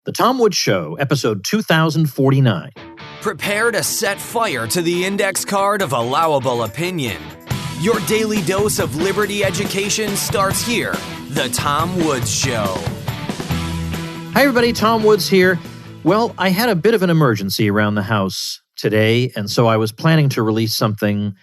The Tom Woods Show, episode 2049. Prepare to set fire to the index card of allowable opinion. Your daily dose of liberty education starts here. The Tom Woods Show. Hi, everybody. Tom Woods here. Well, I had a bit of an emergency around the house today, and so I was planning to release something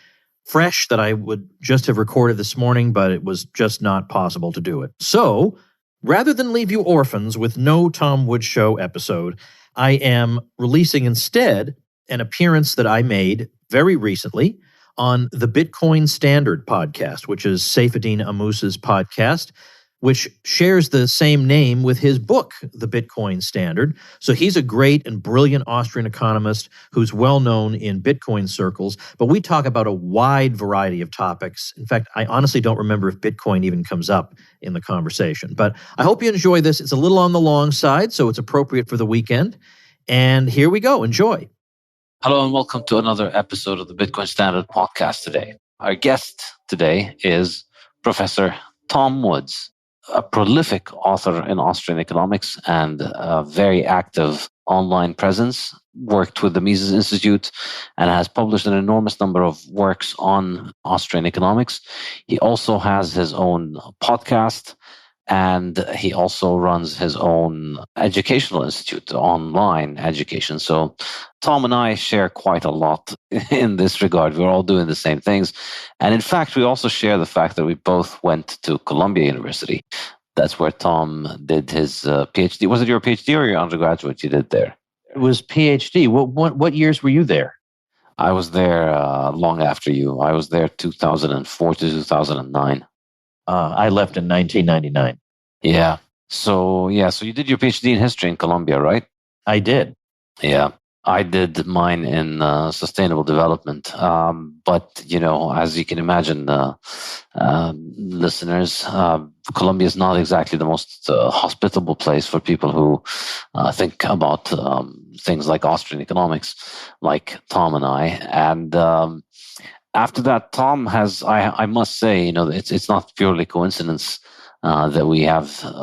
fresh that I would just have recorded this morning, but it was just not possible to do it. So, rather than leave you orphans with no Tom Woods Show episode, I am releasing instead an appearance that I made very recently on the Bitcoin Standard podcast, which is Saifedean Ammous' podcast, which shares the same name with his book, The Bitcoin Standard. So he's a great and brilliant Austrian economist who's well known in Bitcoin circles, but we talk about a wide variety of topics. In fact, I honestly don't remember if Bitcoin even comes up in the conversation. But I hope you enjoy this. It's a little on the long side, so it's appropriate for the weekend. And here we go. Enjoy. Hello and welcome to another episode of the Bitcoin Standard podcast today. Our guest today is Professor Tom Woods, a prolific author in Austrian economics and a very active online presence, worked with the Mises Institute and has published an enormous number of works on Austrian economics. He also has his own podcast and he also runs his own educational institute, online education. So Tom and I share quite a lot in this regard. We're all doing the same things. And in fact, we also share the fact that we both went to Columbia University. That's where Tom did his PhD. Was it your PhD or your undergraduate you did there? It was PhD. What years were you there? I was there long after you. I was there 2004 to 2009. I left in 1999. Yeah. So you did your PhD in history in Columbia, right? I did. Yeah. I did mine in sustainable development. But, as you can imagine, listeners, Columbia is not exactly the most hospitable place for people who think about things like Austrian economics, like Tom and I. And after that, Tom has, I must say, it's not purely coincidence that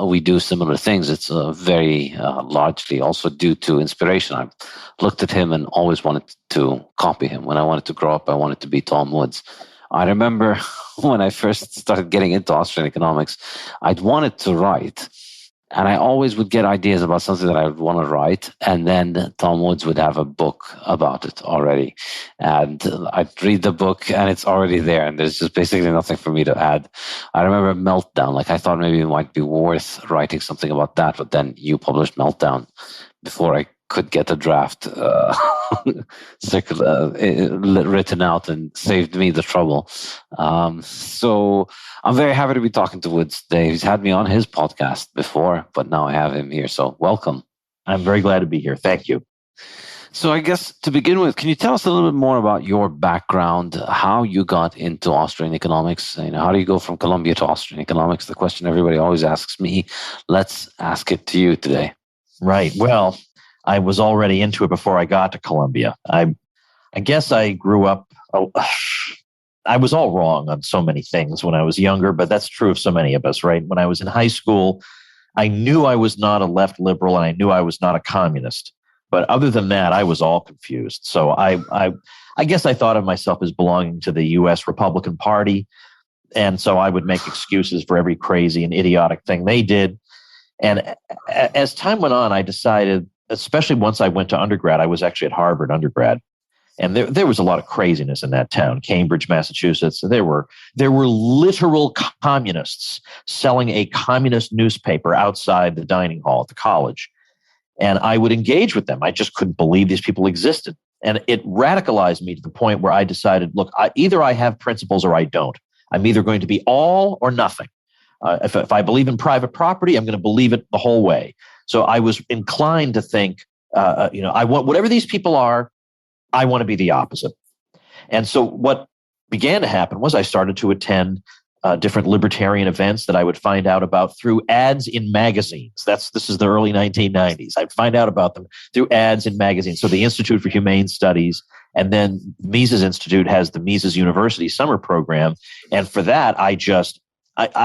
we do similar things. It's very largely also due to inspiration. I've looked at him and always wanted to copy him. When I wanted to grow up, I wanted to be Tom Woods. I remember when I first started getting into Austrian economics, I'd wanted to write. And I always would get ideas about something that I would want to write. And then Tom Woods would have a book about it already. And I'd read the book and it's already there. And there's just basically nothing for me to add. I remember Meltdown. Like I thought maybe it might be worth writing something about that. But then you published Meltdown before I could get a draft written out and saved me the trouble. So I'm very happy to be talking to Woods today. He's had me on his podcast before, but now I have him here. So welcome. I'm very glad to be here. Thank you. So I guess to begin with, can you tell us a little bit more about your background, how you got into Austrian economics? How do you go from Columbia to Austrian economics? The question everybody always asks me. Let's ask it to you today. Right. Well, I was already into it before I got to Columbia. I guess I grew up, I was all wrong on so many things when I was younger, but that's true of so many of us, right? When I was in high school, I knew I was not a left liberal and I knew I was not a communist. But other than that, I was all confused. So I guess I thought of myself as belonging to the U.S. Republican Party. And so I would make excuses for every crazy and idiotic thing they did. And as time went on, I decided, especially once I went to undergrad, I was actually at Harvard undergrad, and there was a lot of craziness in that town, Cambridge, Massachusetts. There were literal communists selling a communist newspaper outside the dining hall at the college, and I would engage with them. I just couldn't believe these people existed, and it radicalized me to the point where I decided, look, either I have principles or I don't. I'm either going to be all or nothing. If I believe in private property, I'm going to believe it the whole way. So I was inclined to think, I want whatever these people are, I want to be the opposite. And so what began to happen was I started to attend different libertarian events that I would find out about through ads in magazines. This is the early 1990s. I'd find out about them through ads in magazines. So the Institute for Humane Studies, and then Mises Institute has the Mises University summer program. And for that, I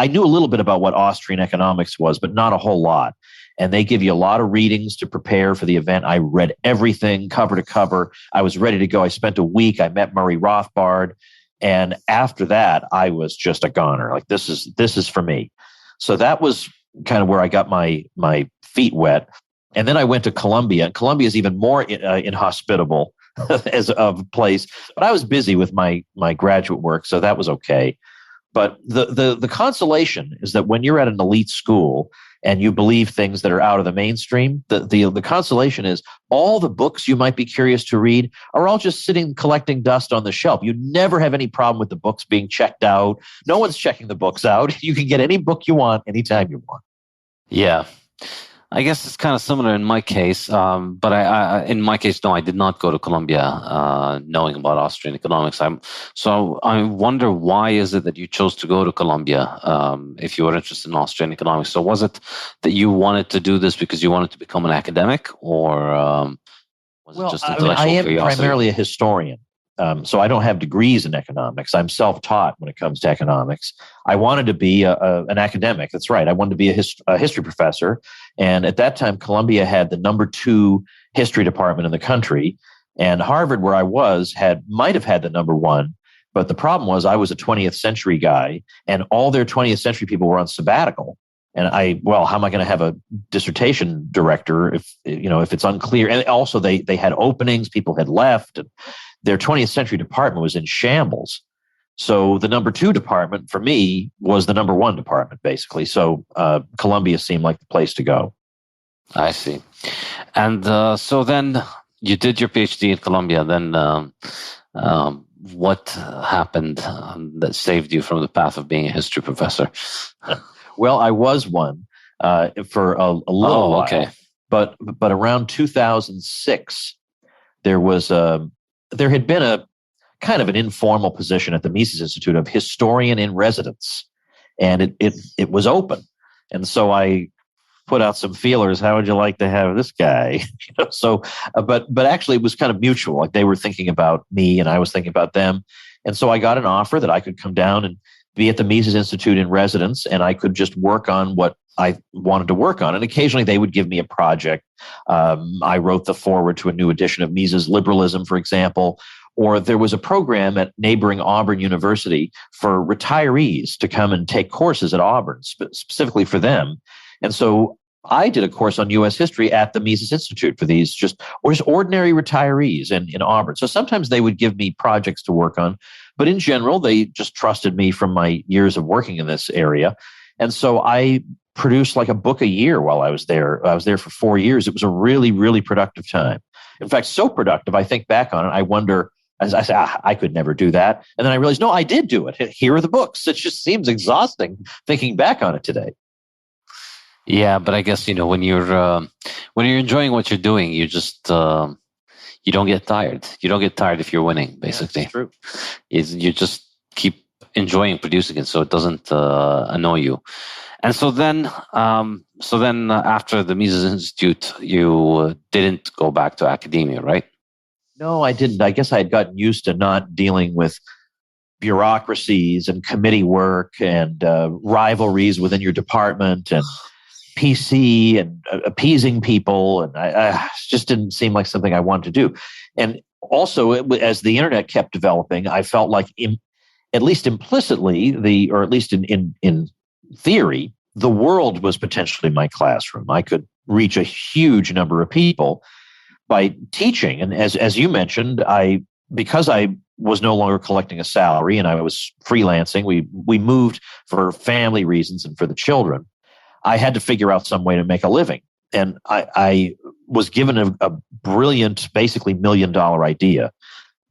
knew a little bit about what Austrian economics was, but not a whole lot. and they give you a lot of readings to prepare for the event. I read everything cover to cover. I was ready to go. I spent a week. I met Murray Rothbard. And after that, I was just a goner. Like, this is for me. So that was kind of where I got my feet wet. And then I went to Columbia. And Columbia is even more inhospitable as a place. But I was busy with my graduate work, so that was okay. But the consolation is that when you're at an elite school and you believe things that are out of the mainstream, the consolation is all the books you might be curious to read are all just sitting collecting dust on the shelf. You never have any problem with the books being checked out. No one's checking the books out. You can get any book you want anytime you want. Yeah. I guess it's kind of similar in my case, but in my case, no, I did not go to Columbia knowing about Austrian economics. So I wonder, why is it that you chose to go to Columbia if you were interested in Austrian economics? So was it that you wanted to do this because you wanted to become an academic, or was it just intellectual curiosity? I am primarily a historian. So I don't have degrees in economics. I'm self-taught when it comes to economics. I wanted to be an academic. That's right. I wanted to be a history professor. And at that time, Columbia had the number 2 history department in the country. And Harvard, where I was, might have had the number 1. But the problem was I was a 20th century guy, and all their 20th century people were on sabbatical. And how am I going to have a dissertation director if it's unclear? And also they had openings, people had left, and their 20th century department was in shambles. So the number 2 department for me was the number 1 department, basically. So Columbia seemed like the place to go. I see. And so then you did your PhD at Columbia. Then what happened that saved you from the path of being a history professor? Well, I was one for a little while. Okay. But around 2006, there had been a kind of an informal position at the Mises Institute of historian in residence, and it was open. And so I put out some feelers. How would you like to have this guy? But actually it was kind of mutual. Like, they were thinking about me and I was thinking about them. And so I got an offer that I could come down and be at the Mises Institute in residence, and I could just work on what I wanted to work on. And occasionally they would give me a project. I wrote the foreword to a new edition of Mises Liberalism, for example, or there was a program at neighboring Auburn University for retirees to come and take courses at Auburn, specifically for them. And so I did a course on U.S. history at the Mises Institute for these just ordinary retirees in Auburn. So sometimes they would give me projects to work on, but in general, they just trusted me from my years of working in this area. And so I produced like a book a year while I was there. I was there for 4 years. It was a really, really productive time. In fact, so productive, I think back on it, I wonder, as I say, I could never do that. And then I realized, no, I did do it. Here are the books. It just seems exhausting thinking back on it today. Yeah, but I guess, when you're enjoying what you're doing, you just you don't get tired. You don't get tired if you're winning, basically. Yeah, that's true. You just keep enjoying producing it, so it doesn't annoy you. And so then after the Mises Institute, you didn't go back to academia, right? No, I didn't. I guess I had gotten used to not dealing with bureaucracies and committee work and rivalries within your department and PC and appeasing people. And I just didn't seem like something I wanted to do. And also, as the internet kept developing, I felt like, at least implicitly, or at least in theory, the world was potentially my classroom. I could reach a huge number of people by teaching. And as you mentioned, because I was no longer collecting a salary and I was freelancing, we moved for family reasons and for the children. I had to figure out some way to make a living. And I was given a brilliant, basically $1 million idea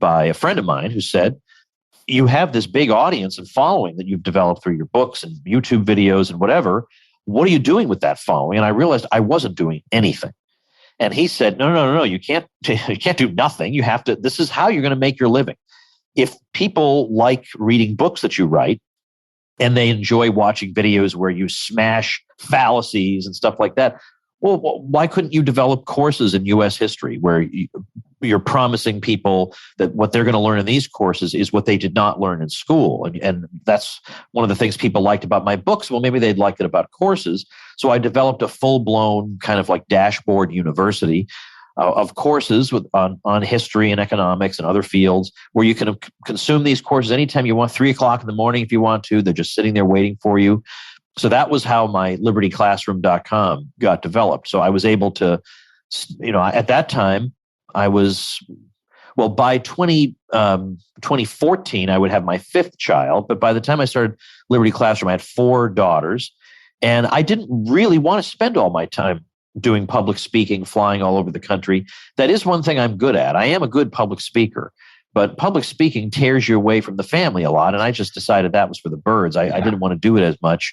by a friend of mine who said, you have this big audience and following that you've developed through your books and YouTube videos and whatever. What are you doing with that following? And I realized I wasn't doing anything. And he said, no, you can't do nothing. You have to, this is how you're going to make your living. If people like reading books that you write and they enjoy watching videos where you smash fallacies and stuff like that, well, why couldn't you develop courses in U.S. history where you're promising people that what they're going to learn in these courses is what they did not learn in school. And that's one of the things people liked about my books. Well, maybe they'd like it about courses. So I developed a full-blown kind of like dashboard university of courses on history and economics and other fields where you can consume these courses anytime you want, 3:00 in the morning if you want to. They're just sitting there waiting for you. So that was how my libertyclassroom.com got developed. So I was able to, at that time, I was, well, by 2014, I would have my 5th child. But by the time I started Liberty Classroom, I had 4 daughters. And I didn't really want to spend all my time doing public speaking, flying all over the country. That is one thing I'm good at. I am a good public speaker. But public speaking tears you away from the family a lot. And I just decided that was for the birds. I didn't want to do it as much.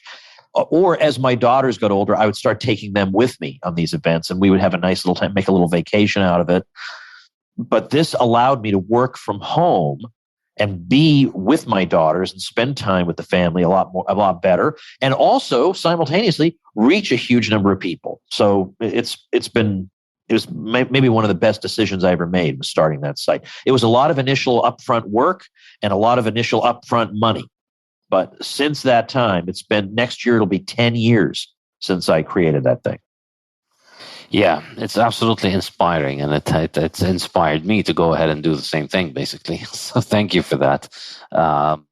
Or as my daughters got older, I would start taking them with me on these events, and we would have a nice little time, make a little vacation out of it. But this allowed me to work from home and be with my daughters and spend time with the family a lot better, and also simultaneously reach a huge number of people. So it was maybe one of the best decisions I ever made was starting that site. It was a lot of initial upfront work and a lot of initial upfront money. But since that time, next year, it'll be 10 years since I created that thing. Yeah, it's absolutely inspiring, and it's inspired me to go ahead and do the same thing, basically. So thank you for that. So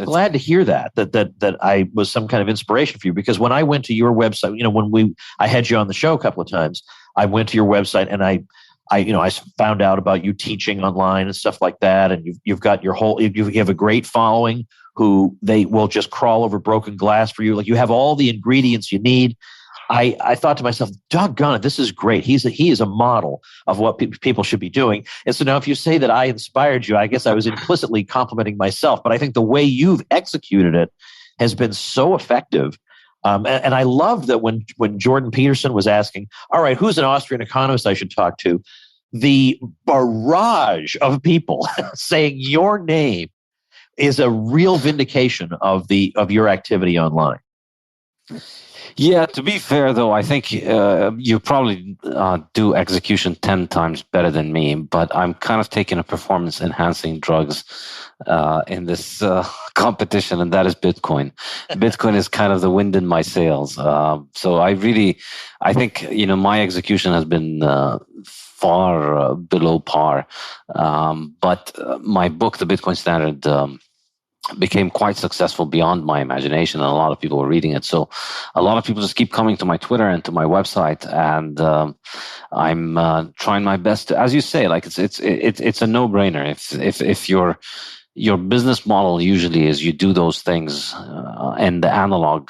glad to hear that I was some kind of inspiration for you, because when I went to your website, I had you on the show a couple of times. I went to your website and I found out about you teaching online and stuff like that, and you've got you have a great following who they will just crawl over broken glass for you. Like, you have all the ingredients you need. I thought to myself, doggone it, this is great. He is a model of what people should be doing. And so now if you say that I inspired you, I guess I was implicitly complimenting myself. But I think the way you've executed it has been so effective. And I love that when Jordan Peterson was asking, all right, who's an Austrian economist I should talk to? The barrage of people saying your name is a real vindication of your activity online. Yeah, to be fair, though, I think you probably do execution 10 times better than me, but I'm kind of taking a performance-enhancing drugs in this competition, and that is Bitcoin. Bitcoin is kind of the wind in my sails. So I think, my execution has been far below par. But my book, The Bitcoin Standard, became quite successful beyond my imagination, and a lot of people were reading it. So a lot of people just keep coming to my Twitter and to my website, and I'm trying my best to, as you say, like it's a no-brainer. If your business model usually is you do those things in the analog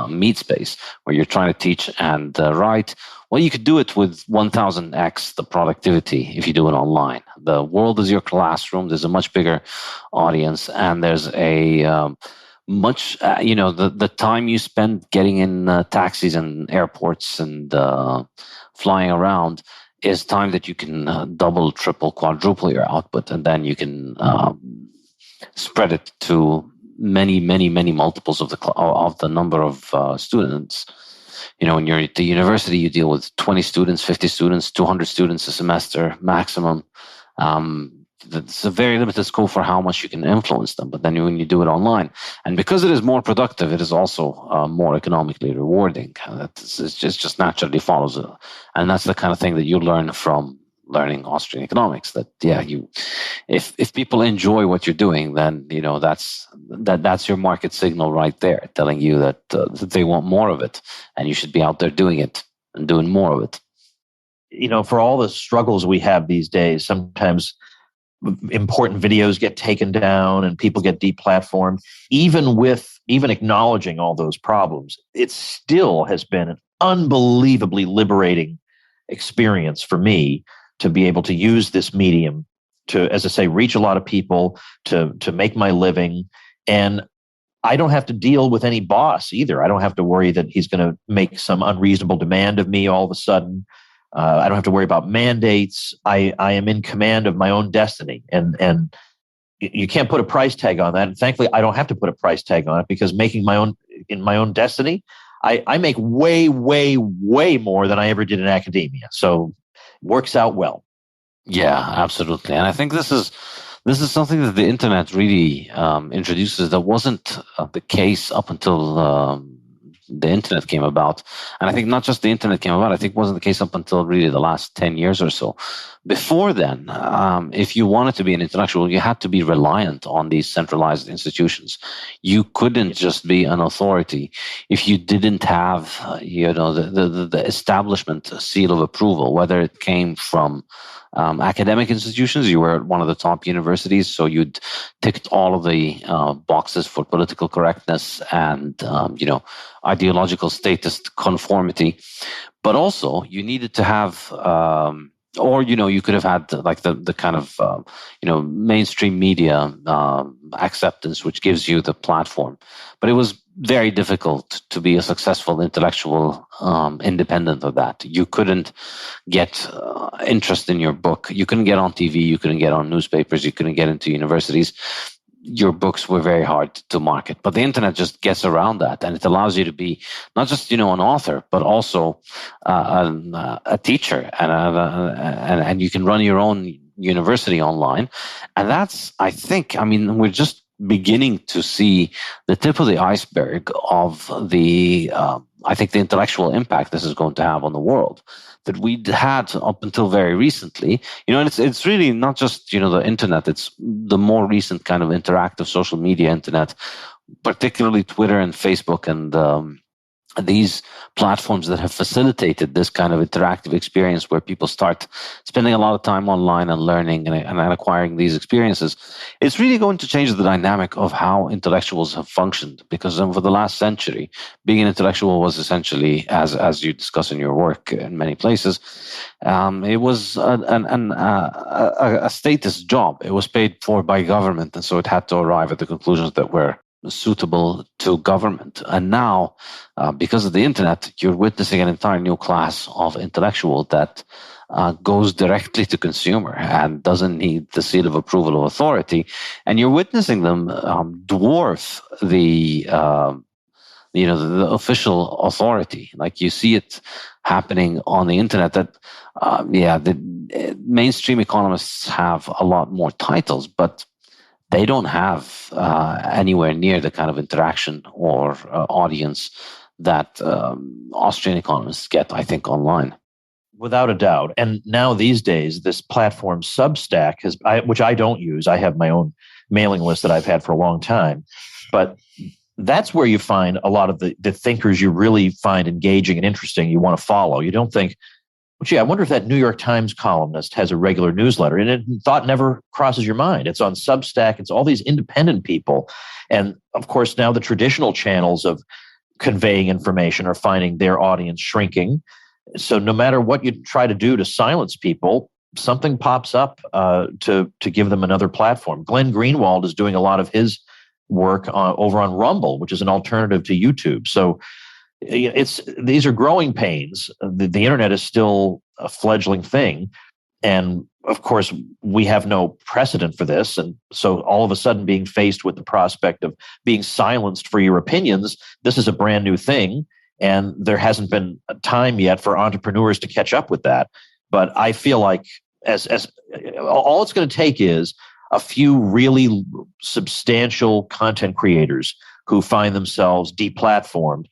meat space where you're trying to teach and write, well, you could do it with 1000x the productivity if you do it online. The world is your classroom. There's a much bigger audience, and there's a much, the time you spend getting in taxis and airports and flying around is time that you can double, triple, quadruple your output, and then you can spread it to many, many, many multiples of the number of students. When you're at the university, you deal with 20 students, 50 students, 200 students a semester maximum. It's a very limited scope for how much you can influence them. But then when you do it online, and because it is more productive, it is also more economically rewarding. It just naturally follows it. And that's the kind of thing that you learn from learning Austrian economics. That if people enjoy what you're doing, then that's your market signal right there, telling you that they want more of it, and you should be out there doing it and doing more of it. For all the struggles we have these days, sometimes important videos get taken down and people get deplatformed. Even acknowledging all those problems, it still has been an unbelievably liberating experience for me to be able to use this medium to, as I say, reach a lot of people, to make my living. And I don't have to deal with any boss either. I don't have to worry that he's going to make some unreasonable demand of me all of a sudden. I don't have to worry about mandates. I am in command of my own destiny. And you can't put a price tag on that. And thankfully, I don't have to put a price tag on it, because making my own destiny, I make way, way, way more than I ever did in academia. So it works out well. Yeah, absolutely. And I think this is something that the internet really introduces that wasn't the case up until the internet came about. And I think not just the internet came about, I think it wasn't the case up until really the last 10 years or so. Before then, if you wanted to be an intellectual, you had to be reliant on these centralized institutions. You couldn't just be an authority if you didn't have, the establishment seal of approval, whether it came from academic institutions. You were at one of the top universities, so you'd ticked all of the boxes for political correctness and ideological statist conformity. But also, you needed to have, or you could have had like the kind of mainstream media acceptance, which gives you the platform. But it was very difficult to be a successful intellectual independent of that. You couldn't get interest in your book. You couldn't get on TV. You couldn't get on newspapers. You couldn't get into universities. Your books were very hard to market. But the internet just gets around that, and it allows you to be not just an author, but also a teacher, and you can run your own university online. And that's, I think, we're just beginning to see the tip of the iceberg of the I think the intellectual impact this is going to have on the world that we'd had up until very recently. And it's really not just the internet, it's the more recent kind of interactive social media internet, particularly Twitter and Facebook and these platforms that have facilitated this kind of interactive experience where people start spending a lot of time online and learning and acquiring these experiences. It's really going to change the dynamic of how intellectuals have functioned, because for the last century, being an intellectual was essentially, as you discuss in your work in many places, it was a status job. It was paid for by government, and so it had to arrive at the conclusions that were suitable to government. And now, because of the internet, you're witnessing an entire new class of intellectual that goes directly to consumer and doesn't need the seal of approval of authority. And you're witnessing them dwarf the official authority. Like you see it happening on the internet that, the mainstream economists have a lot more titles, but they don't have anywhere near the kind of interaction or audience that Austrian economists get, I think, online. Without a doubt. And now these days, this platform Substack, which I don't use. I have my own mailing list that I've had for a long time. But that's where you find a lot of the thinkers you really find engaging and interesting, you want to follow. You don't think, I wonder if that New York Times columnist has a regular newsletter. And thought never crosses your mind. It's on Substack. It's all these independent people. And of course, now the traditional channels of conveying information are finding their audience shrinking. So no matter what you try to do to silence people, something pops up to give them another platform. Glenn Greenwald is doing a lot of his work over on Rumble, which is an alternative to YouTube. So these are growing pains. The internet is still a fledgling thing. And of course, we have no precedent for this. And so all of a sudden being faced with the prospect of being silenced for your opinions, this is a brand new thing. And there hasn't been a time yet for entrepreneurs to catch up with that. But I feel like as all it's going to take is a few really substantial content creators who find themselves deplatformed,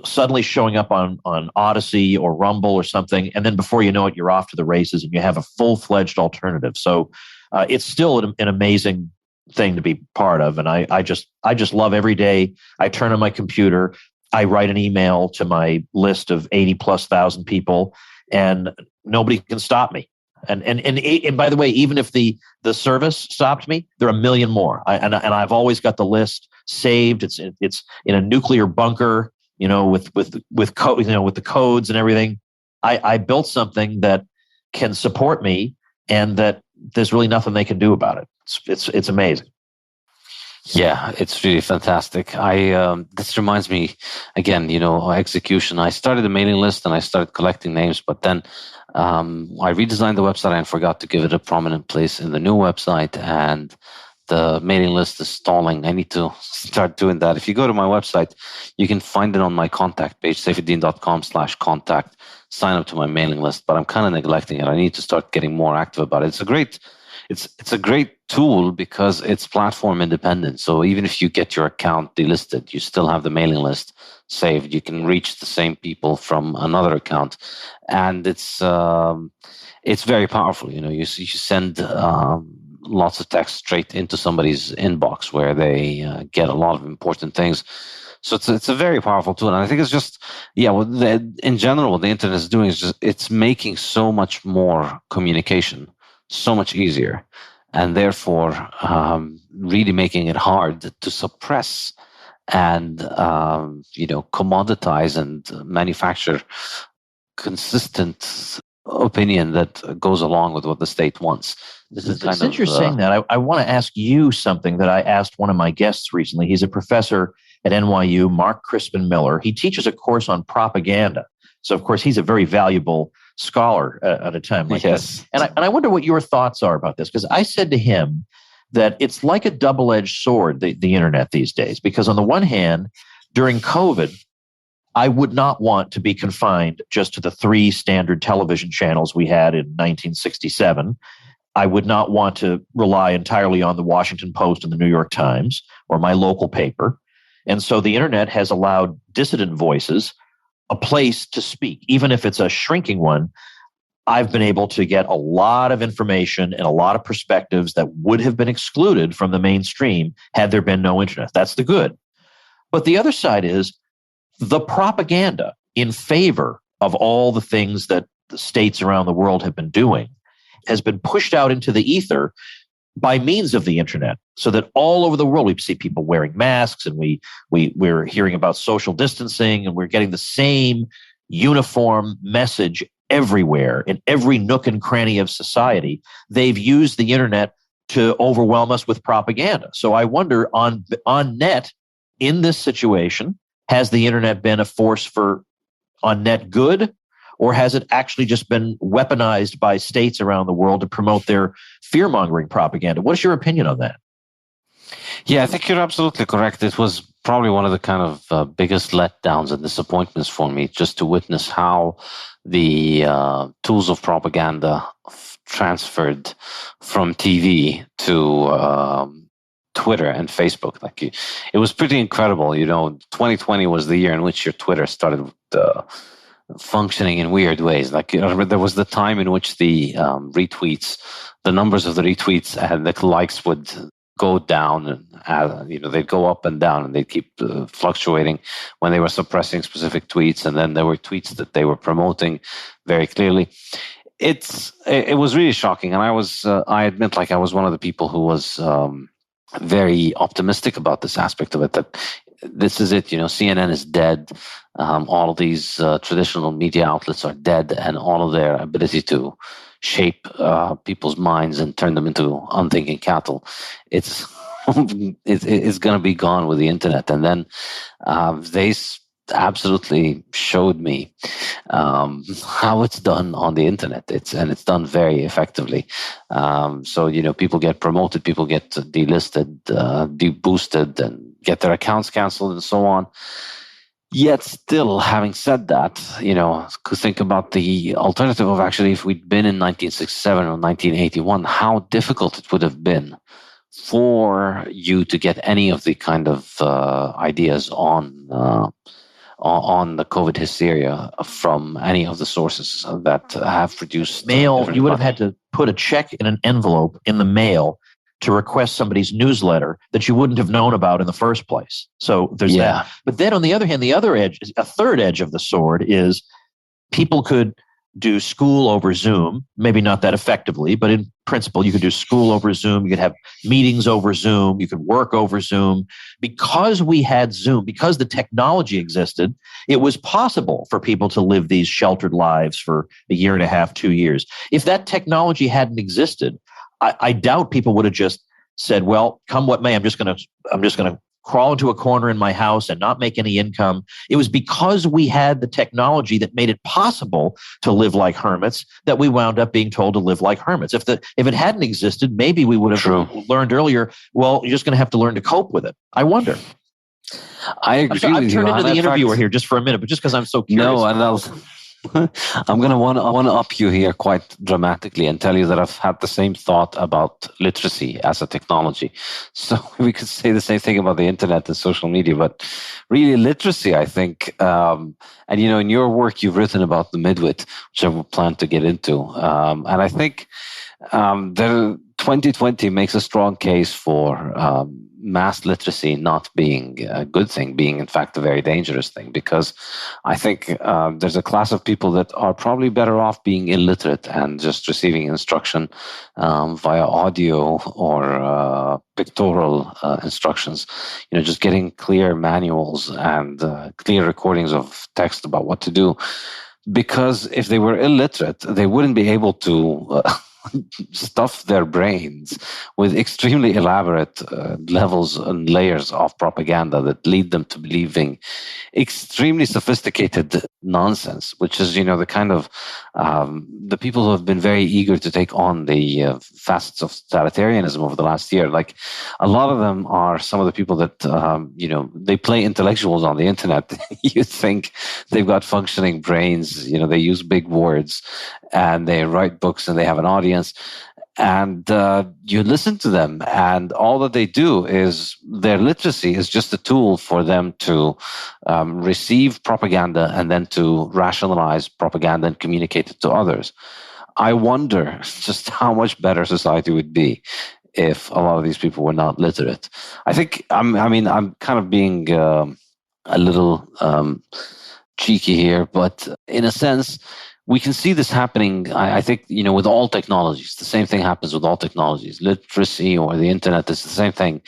suddenly showing up on Odyssey or Rumble or something, and then before you know it, you're off to the races and you have a full-fledged alternative. So it's still an amazing thing to be part of, and I just love every day. I turn on my computer, I write an email to my list of 80,000+ people, and nobody can stop me. And by the way, even if the service stopped me, there are a million more. And I've always got the list saved. It's in a nuclear bunker, with code, with the codes and everything. I built something that can support me, and that there's really nothing they can do about it. It's amazing. Yeah, it's really fantastic. This reminds me again, execution. I started a mailing list and I started collecting names, but then I redesigned the website and forgot to give it a prominent place in the new website, and the mailing list is stalling. I need to start doing that. If you go to my website, you can find it on my contact page, saifedean.com/contact. Sign up to my mailing list, but I'm kind of neglecting it. I need to start getting more active about it. It's a great tool because it's platform independent. So even if you get your account delisted, you still have the mailing list saved. You can reach the same people from another account, and it's very powerful. You send lots of text straight into somebody's inbox where they get a lot of important things. So it's a very powerful tool, and I think it's just in general what the internet is doing is just it's making so much more communication so much easier, and therefore really making it hard to suppress and commoditize and manufacture consistent opinion that goes along with what the state wants. Since you're saying that, I want to ask you something that I asked one of my guests recently. He's a professor at NYU, Mark Crispin Miller. He teaches a course on propaganda. So, of course, he's a very valuable scholar at a time like this. And I wonder what your thoughts are about this, because I said to him that it's like a double-edged sword, the internet these days, because on the one hand, during COVID, I would not want to be confined just to the 3 standard television channels we had in 1967. I would not want to rely entirely on the Washington Post and the New York Times or my local paper. And so the internet has allowed dissident voices a place to speak, even if it's a shrinking one. I've been able to get a lot of information and a lot of perspectives that would have been excluded from the mainstream had there been no internet. That's the good. But the other side is the propaganda in favor of all the things that the states around the world have been doing has been pushed out into the ether by means of the internet, so that all over the world we see people wearing masks, and we're hearing about social distancing, and we're getting the same uniform message everywhere in every nook and cranny of society. They've used the internet to overwhelm us with propaganda. So I wonder, on net, in this situation, has the internet been a force for on net good? Or has it actually just been weaponized by states around the world to promote their fear-mongering propaganda? What's your opinion on that? Yeah, I think you're absolutely correct. It was probably one of the kind of biggest letdowns and disappointments for me, just to witness how the tools of propaganda transferred from TV to Twitter and Facebook. It was pretty incredible. 2020 was the year in which your Twitter started functioning in weird ways. There was the time in which the retweets, the numbers of the retweets and the likes would go down, and they'd go up and down, and they'd keep fluctuating when they were suppressing specific tweets, and then there were tweets that they were promoting very clearly. It was really shocking, and I admit, I was one of the people who was very optimistic about this aspect of it, that this is it. CNN is dead. All of these traditional media outlets are dead, and all of their ability to shape people's minds and turn them into unthinking cattle, it's going to be gone with the internet. And then they absolutely showed me how it's done on the internet. It's done very effectively. So people get promoted, people get delisted, deboosted, and get their accounts canceled, and so on. Yet still, having said that, could think about the alternative of actually, if we'd been in 1967 or 1981, how difficult it would have been for you to get any of the kind of ideas on the COVID hysteria from any of the sources that have produced mail. You would have had to put a check in an envelope in the mail to request somebody's newsletter that you wouldn't have known about in the first place. So there's that. But then on the other hand, the other edge, a third edge of the sword, is people could do school over Zoom, maybe not that effectively, but in principle, you could do school over Zoom. You could have meetings over Zoom. You could work over Zoom. Because we had Zoom, because the technology existed, it was possible for people to live these sheltered lives for a year and a half, 2 years. If that technology hadn't existed, I doubt people would have just said, well, come what may, I'm just going to crawl into a corner in my house and not make any income. It was because we had the technology that made it possible to live like hermits that we wound up being told to live like hermits. If it hadn't existed, maybe we would have learned earlier, well, you're just going to have to learn to cope with it. I wonder. I agree with you. I've turned into the interviewer here just for a minute, but just because I'm so curious. No, and I'm going to one up you here quite dramatically and tell you that I've had the same thought about literacy as a technology. So we could say the same thing about the internet and social media, but really literacy, I think, and in your work you've written about the midwit, which I plan to get into, and I think the 2020 makes a strong case for mass literacy not being a good thing, being in fact a very dangerous thing, because I think there's a class of people that are probably better off being illiterate and just receiving instruction via audio or pictorial instructions, just getting clear manuals and clear recordings of text about what to do. Because if they were illiterate, they wouldn't be able to stuff their brains with extremely elaborate levels and layers of propaganda that lead them to believing extremely sophisticated nonsense, which is, the kind of the people who have been very eager to take on the facets of totalitarianism over the last year. Like a lot of them are some of the people that, they play intellectuals on the internet. You think they've got functioning brains, they use big words and they write books and they have an audience. And you listen to them, and all that they do is their literacy is just a tool for them to receive propaganda and then to rationalize propaganda and communicate it to others. I wonder just how much better society would be if a lot of these people were not literate. I think, I'm kind of being a little cheeky here, but in a sense, we can see this happening, I think, with all technologies. The same thing happens with all technologies. Literacy or the internet is the same thing.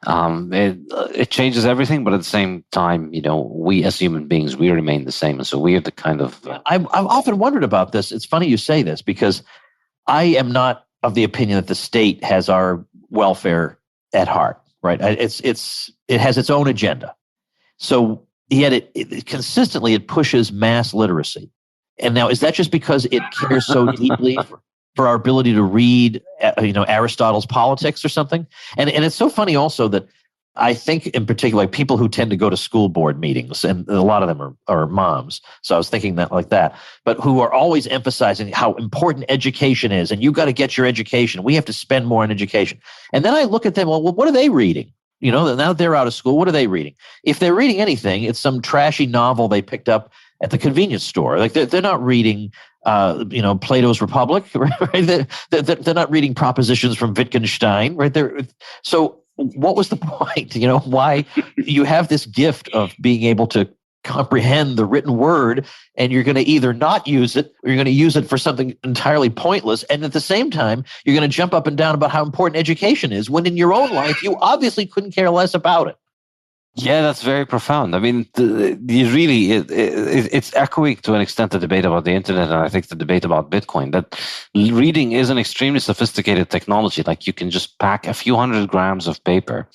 It changes everything, but at the same time, we as human beings, we remain the same. And so we are the kind of... I've often wondered about this. It's funny you say this, because I am not of the opinion that the state has our welfare at heart, right? It has its own agenda. So yet it consistently pushes mass literacy. And now, is that just because it cares so deeply for our ability to read, Aristotle's Politics or something? And it's so funny also that I think in particular, like people who tend to go to school board meetings, and a lot of them are moms. So I was thinking that like that, but who are always emphasizing how important education is. And you got to get your education. We have to spend more on education. And then I look at them, well, what are they reading? Now they're out of school. What are they reading? If they're reading anything, it's some trashy novel they picked up at the convenience store. Like they're not reading, Plato's Republic, right? They're not reading propositions from Wittgenstein, right? So what was the point? Why you have this gift of being able to comprehend the written word, and you're going to either not use it or you're going to use it for something entirely pointless. And at the same time, you're going to jump up and down about how important education is, when in your own life, you obviously couldn't care less about it. Yeah, that's very profound. I mean, it's echoing to an extent the debate about the internet, and I think the debate about Bitcoin, that reading is an extremely sophisticated technology. Like you can just pack a few hundred grams of paper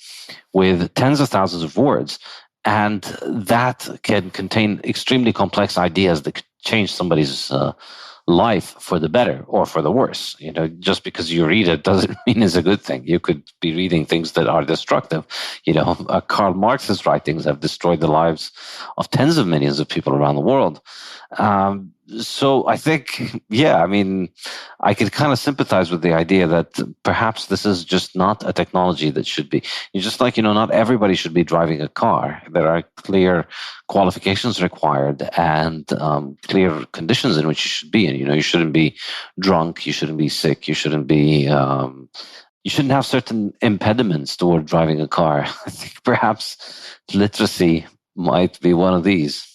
with tens of thousands of words, and that can contain extremely complex ideas that could change somebody's life for the better or for the worse. Just because you read it doesn't mean it's a good thing. You could be reading things that are destructive. Karl Marx's writings have destroyed the lives of tens of millions of people around the world. So I think, I could kind of sympathize with the idea that perhaps this is just not a technology that should be. Just like, not everybody should be driving a car. There are clear qualifications required and clear conditions in which you should be in. You shouldn't be drunk. You shouldn't be sick. You shouldn't be... you shouldn't have certain impediments toward driving a car. I think perhaps literacy might be one of these.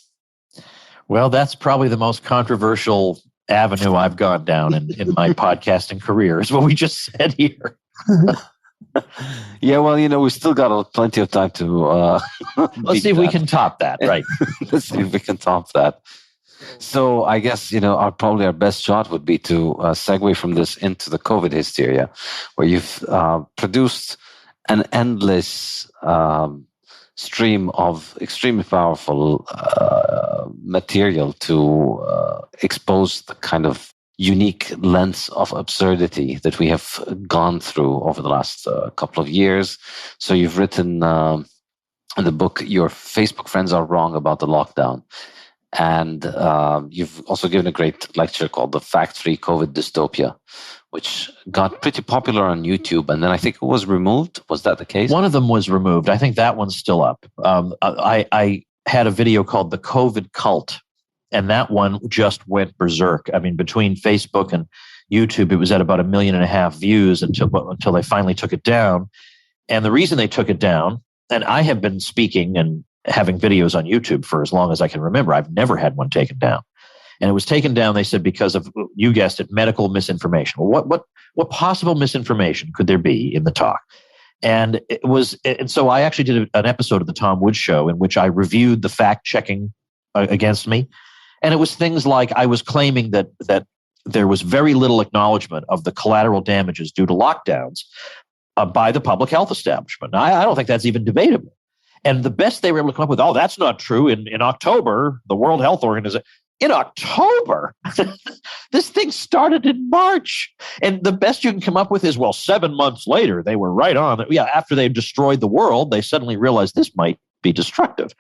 Well, that's probably the most controversial avenue I've gone down in my podcasting career, is what we just said here. Yeah, well, we still got plenty of time to... Let's see if we can top that, right? Let's see if we can top that. So I guess, probably our best shot would be to segue from this into the COVID hysteria, where you've produced an endless stream of extremely powerful material to expose the kind of unique lens of absurdity that we have gone through over the last couple of years. So you've written in the book, Your Facebook Friends Are Wrong About the Lockdown. And you've also given a great lecture called The Fact-Free COVID Dystopia, which got pretty popular on YouTube. And then I think it was removed. Was that the case? One of them was removed. I think that one's still up. I had a video called The COVID Cult, and that one just went berserk. I mean, between Facebook and YouTube, it was at about 1.5 million views until they finally took it down. And the reason they took it down, and I have been speaking and having videos on YouTube for as long as I can remember. I've never had one taken down. And it was taken down, they said, because of, you guessed it, medical misinformation. Well, what possible misinformation could there be in the talk? And so I actually did an episode of the Tom Woods Show in which I reviewed the fact-checking against me. And it was things like I was claiming that there was very little acknowledgement of the collateral damages due to lockdowns by the public health establishment. Now, I don't think that's even debatable. And the best they were able to come up with, oh, that's not true. In October, the World Health Organization, in October, this thing started in March. And the best you can come up with is, well, 7 months later, they were right on. Yeah, after they destroyed the world, they suddenly realized this might be destructive.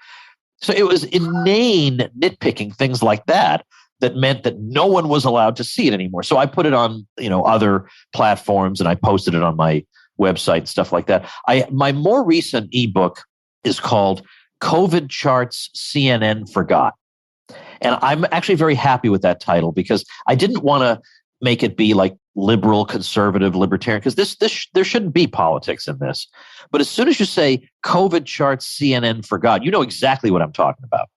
So it was inane nitpicking things like that meant that no one was allowed to see it anymore. So I put it on, other platforms, and I posted it on my website and stuff like that. My more recent ebook is called COVID Charts CNN Forgot. And I'm actually very happy with that title because I didn't want to make it be like liberal, conservative, libertarian, because there shouldn't be politics in this. But as soon as you say COVID Charts CNN Forgot, you know exactly what I'm talking about.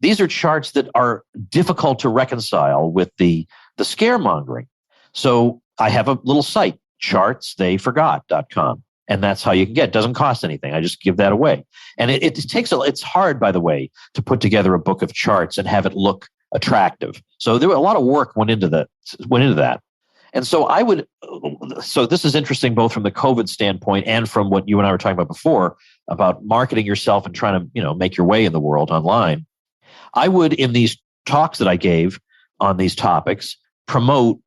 These are charts that are difficult to reconcile with the scaremongering. So I have a little site, chartstheyforgot.com. And that's how you can get it. Doesn't cost anything. I just give that away. And it takes it's hard, by the way, to put together a book of charts and have it look attractive. So there were a lot of work went into that. And so this is interesting both from the COVID standpoint and from what you and I were talking about before about marketing yourself and trying to, make your way in the world online. I would, in these talks that I gave on these topics, promote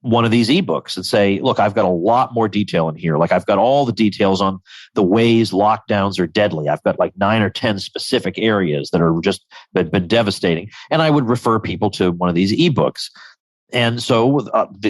one of these ebooks and say, look, I've got a lot more detail in here. Like I've got all the details on the ways lockdowns are deadly. I've got like 9 or 10 specific areas that are just been devastating. And I would refer people to one of these ebooks. And so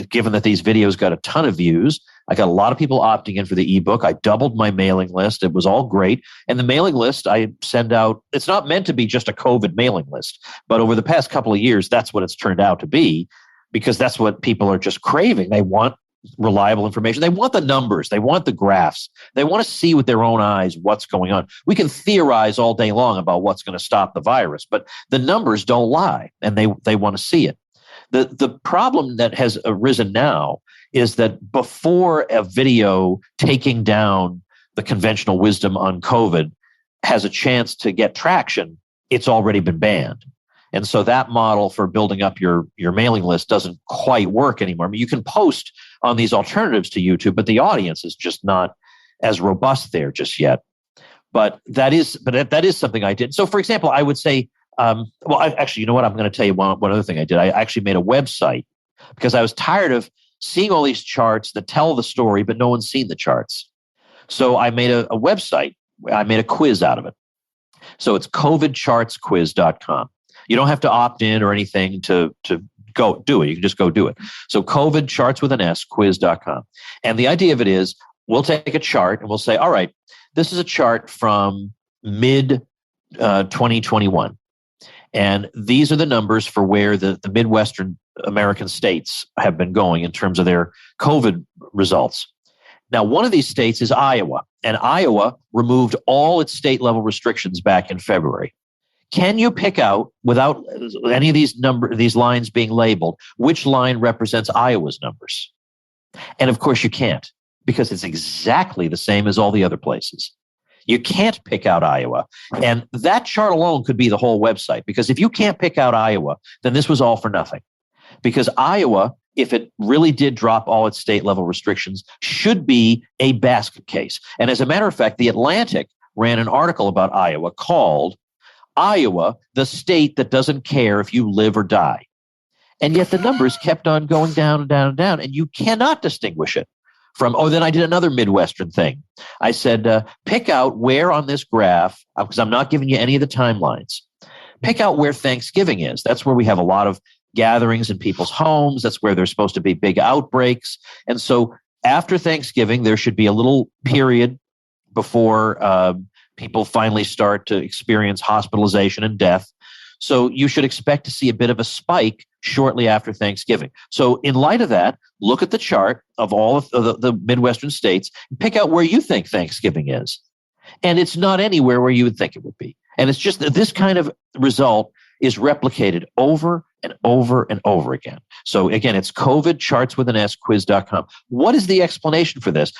given that these videos got a ton of views, I got a lot of people opting in for the ebook. I doubled my mailing list. It was all great. And the mailing list I send out, it's not meant to be just a COVID mailing list, but over the past couple of years, that's what it's turned out to be. Because that's what people are just craving. They want reliable information. They want the numbers. They want the graphs. They want to see with their own eyes what's going on. We can theorize all day long about what's going to stop the virus, but the numbers don't lie, and they want to see it. The problem that has arisen now is that before a video taking down the conventional wisdom on COVID has a chance to get traction, it's already been banned. And so that model for building up your mailing list doesn't quite work anymore. I mean, you can post on these alternatives to YouTube, but the audience is just not as robust there just yet. But that is something I did. So, for example, I would say, actually, you know what? I'm going to tell you one other thing I did. I actually made a website because I was tired of seeing all these charts that tell the story, but no one's seen the charts. So I made a website. I made a quiz out of it. So it's covidchartsquiz.com. You don't have to opt in or anything to go do it. You can just go do it. So COVID charts with an S, quiz.com. And the idea of it is we'll take a chart and we'll say, all right, this is a chart from mid 2021. And these are the numbers for where the Midwestern American states have been going in terms of their COVID results. Now, one of these states is Iowa, and Iowa removed all its state level restrictions back in February. Can you pick out, without any of these lines being labeled, which line represents Iowa's numbers? And of course you can't, because it's exactly the same as all the other places. You can't pick out Iowa. And that chart alone could be the whole website, because if you can't pick out Iowa, then this was all for nothing. Because Iowa, if it really did drop all its state level restrictions, should be a basket case. And as a matter of fact, The Atlantic ran an article about Iowa called Iowa, the state that doesn't care if you live or die. And yet the numbers kept on going down and down and down, and you cannot distinguish it from, then I did another Midwestern thing. I said, pick out where on this graph, because I'm not giving you any of the timelines, pick out where Thanksgiving is. That's where we have a lot of gatherings in people's homes. That's where there's supposed to be big outbreaks. And so after Thanksgiving, there should be a little period before people finally start to experience hospitalization and death. So you should expect to see a bit of a spike shortly after Thanksgiving. So in light of that, look at the chart of all of the Midwestern states and pick out where you think Thanksgiving is. And it's not anywhere where you would think it would be. And it's just that this kind of result is replicated over and over and over again. So again, it's COVID charts with an S quiz.com. What is the explanation for this?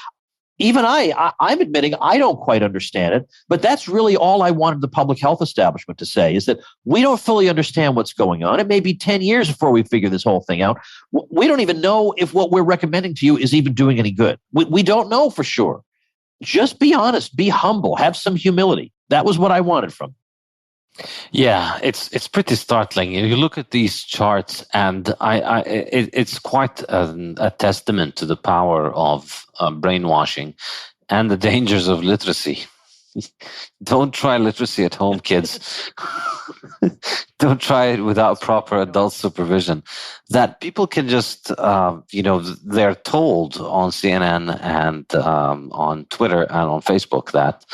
Even I'm admitting I don't quite understand it, but that's really all I wanted the public health establishment to say, is that we don't fully understand what's going on. It may be 10 years before we figure this whole thing out. We don't even know if what we're recommending to you is even doing any good. We don't know for sure. Just be honest, be humble, have some humility. That was what I wanted from it. Yeah, it's pretty startling. You look at these charts, and it's quite a testament to the power of brainwashing and the dangers of literacy. Don't try literacy at home, kids. Don't try it without proper adult supervision. That people can just, they're told on CNN and on Twitter and on Facebook that,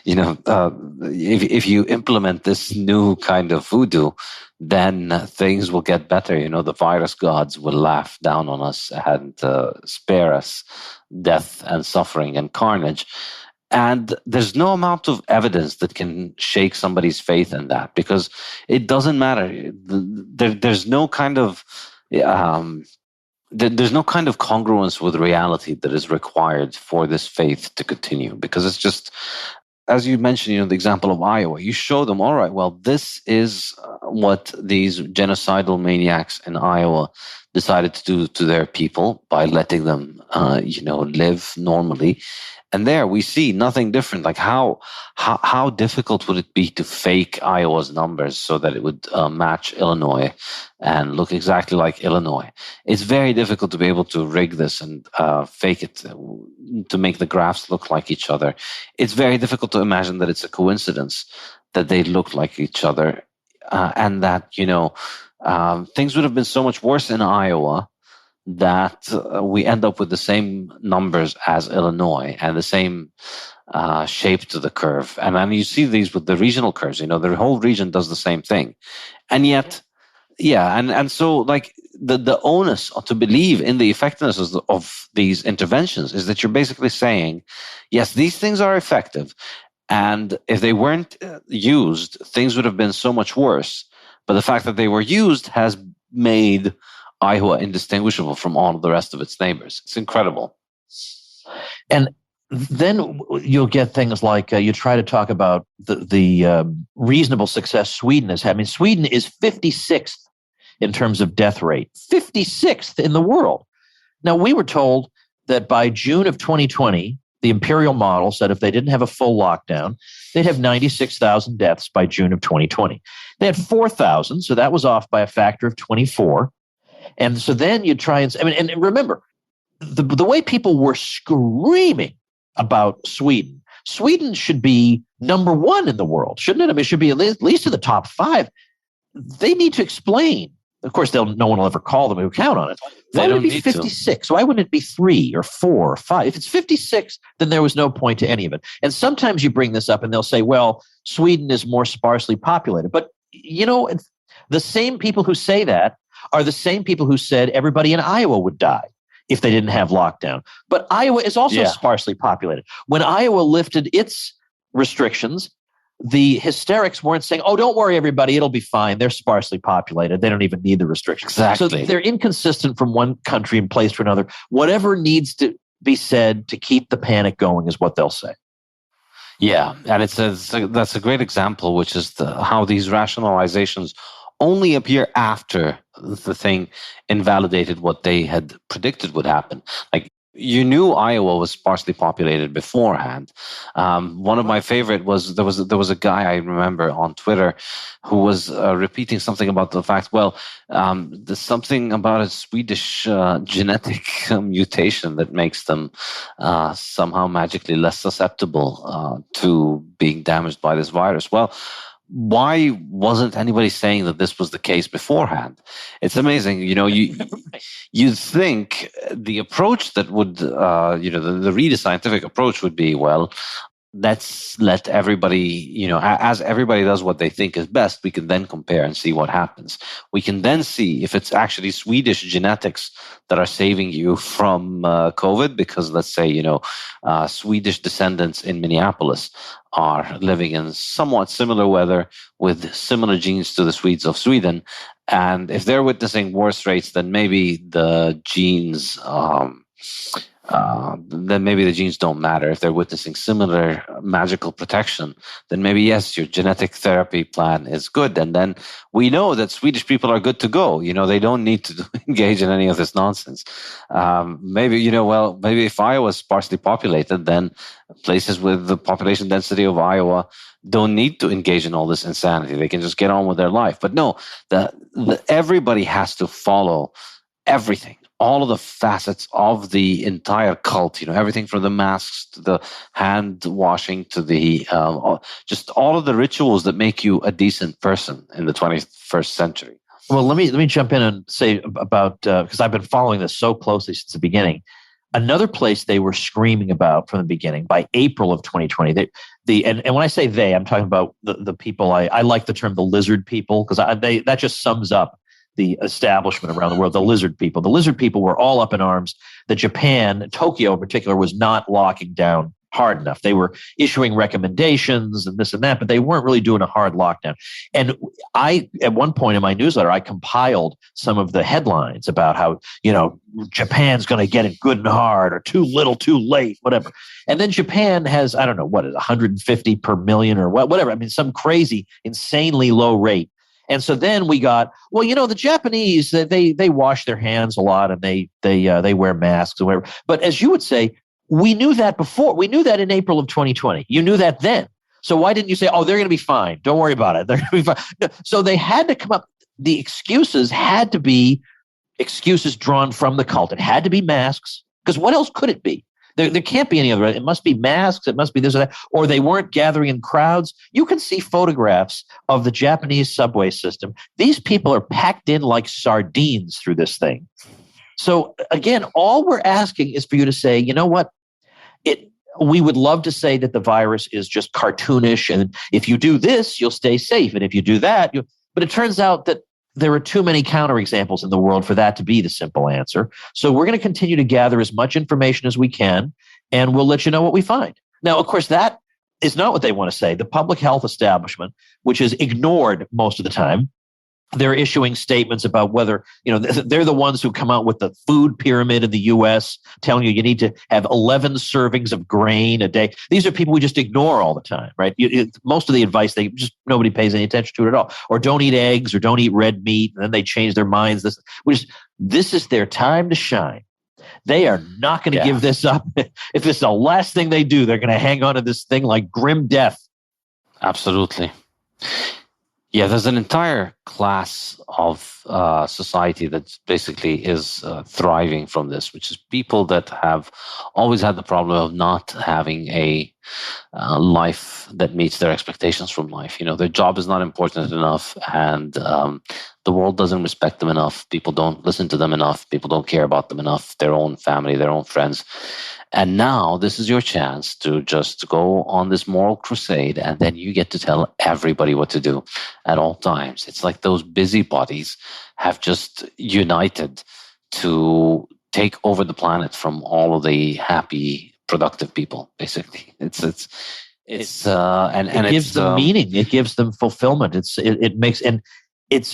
if you implement this new kind of voodoo, then things will get better. The virus gods will laugh down on us and spare us death and suffering and carnage. And there's no amount of evidence that can shake somebody's faith in that, because it doesn't matter. There's no kind of there's no kind of congruence with reality that is required for this faith to continue, because it's just, as you mentioned, the example of Iowa, you show them, all right, well, this is what these genocidal maniacs in Iowa decided to do to their people by letting them, live normally. And there we see nothing different. Like how difficult would it be to fake Iowa's numbers so that it would match Illinois and look exactly like Illinois? It's very difficult to be able to rig this and fake it to make the graphs look like each other. It's very difficult to imagine that it's a coincidence that they look like each other, and that things would have been so much worse in Iowa that we end up with the same numbers as Illinois and the same shape to the curve. And then you see these with the regional curves, the whole region does the same thing. And yet, and so like the onus to believe in the effectiveness of these interventions is that you're basically saying, yes, these things are effective. And if they weren't used, things would have been so much worse. But the fact that they were used has made Iowa indistinguishable from all of the rest of its neighbors. It's incredible. And then you'll get things like you try to talk about the reasonable success Sweden has had. I mean, Sweden is 56th in terms of death rate, 56th in the world. Now, we were told that by June of 2020, the imperial model said if they didn't have a full lockdown, they'd have 96,000 deaths by June of 2020. They had 4,000, so that was off by a factor of 24. And so then you try and remember, the way people were screaming about Sweden should be number one in the world, shouldn't it? I mean, it should be at least in the top 5. They need to explain. Of course, no one will ever call them who count on it. Why would it be 56? Why wouldn't it be 3 or 4 or 5? If it's 56, then there was no point to any of it. And sometimes you bring this up and they'll say, well, Sweden is more sparsely populated. But, the same people who say that are the same people who said everybody in Iowa would die if they didn't have lockdown. But Iowa is also sparsely populated. When Iowa lifted its restrictions, the hysterics weren't saying, oh, don't worry, everybody, it'll be fine. They're sparsely populated. They don't even need the restrictions. Exactly. So they're inconsistent from one country and place to another. Whatever needs to be said to keep the panic going is what they'll say. Yeah, and that's a great example, which is how these rationalizations only appear after the thing invalidated what they had predicted would happen. Like You knew Iowa was sparsely populated beforehand. One of my favorite was there was a guy I remember on Twitter who was repeating something about the fact, well, there's something about a Swedish genetic mutation that makes them somehow magically less susceptible to being damaged by this virus. Well, why wasn't anybody saying that this was the case beforehand? It's amazing. You'd think the approach that would, the really scientific approach would be, well, let's let everybody, as everybody does what they think is best, we can then compare and see what happens. We can then see if it's actually Swedish genetics that are saving you from COVID, because let's say, Swedish descendants in Minneapolis are living in somewhat similar weather with similar genes to the Swedes of Sweden. And if they're witnessing worse rates, then maybe the genes don't matter. If they're witnessing similar magical protection, then maybe, yes, your genetic therapy plan is good. And then we know that Swedish people are good to go. They don't need to engage in any of this nonsense. Maybe if Iowa was sparsely populated, then places with the population density of Iowa don't need to engage in all this insanity. They can just get on with their life. But no, everybody has to follow everything, all of the facets of the entire cult, everything from the masks to the hand washing to the just all of the rituals that make you a decent person in the 21st century. Well, let me jump in and say about, because I've been following this so closely since the beginning. Another place they were screaming about from the beginning, by April of 2020, and when I say they, I'm talking about the people, I like the term the lizard people, because that just sums up the establishment around the world, the lizard people. The lizard people were all up in arms that Japan, Tokyo in particular, was not locking down hard enough. They were issuing recommendations and this and that, but they weren't really doing a hard lockdown. And at one point in my newsletter, I compiled some of the headlines about how, Japan's going to get it good and hard, or too little, too late, whatever. And then Japan has, I don't know, what is 150 per million or whatever. I mean, some crazy, insanely low rate. And so then we got, the Japanese, they wash their hands a lot, and they wear masks or whatever. But as you would say, we knew that before. We knew that in April of 2020. You knew that then. So why didn't you say, they're going to be fine? Don't worry about it. They're going to be fine. No. So they had to come up. The excuses had to be excuses drawn from the cult. It had to be masks, because what else could it be? There can't be any other. It must be masks. It must be this or that. Or they weren't gathering in crowds. You can see photographs of the Japanese subway system. These people are packed in like sardines through this thing. So again, all we're asking is for you to say, you know what? We would love to say that the virus is just cartoonish, and if you do this, you'll stay safe. And if you do that, but it turns out that there are too many counterexamples in the world for that to be the simple answer. So we're going to continue to gather as much information as we can, and we'll let you know what we find. Now, of course, that is not what they want to say. The public health establishment, which is ignored most of the time, they're issuing statements about whether, they're the ones who come out with the food pyramid in the U.S., telling you need to have 11 servings of grain a day. These are people we just ignore all the time, right? Most of the advice, nobody pays any attention to it at all. Or don't eat eggs, or don't eat red meat, and then they change their minds. This is their time to shine. They are not going to give this up. If this is the last thing they do, they're going to hang on to this thing like grim death. Absolutely. Yeah, there's an entire class of society that basically is thriving from this, which is people that have always had the problem of not having a life that meets their expectations from life. Their job is not important enough, and the world doesn't respect them enough. People don't listen to them enough. People don't care about them enough, their own family, their own friends. And now this is your chance to just go on this moral crusade, and then you get to tell everybody what to do at all times. It's like those busybodies have just united to take over the planet from all of the happy, productive people, basically. It gives them meaning. It gives them fulfillment.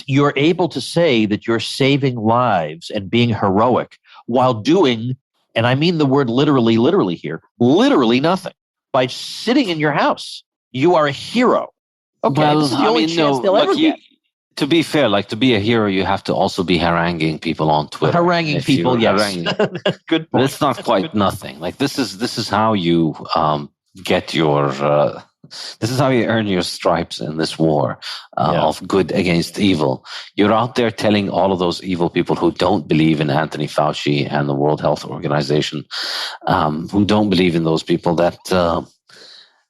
You're able to say that you're saving lives and being heroic while doing, and I mean the word literally here, literally nothing. By sitting in your house, you are a hero. Okay, well, this is the only chance they'll ever get. To be fair, like to be a hero, you have to also be haranguing people on Twitter. Haranguing people, yes. Good point. It's not quite nothing. Like this is how you get your. This is how you earn your stripes in this war of good against evil. You're out there telling all of those evil people who don't believe in Anthony Fauci and the World Health Organization, who don't believe in those people, that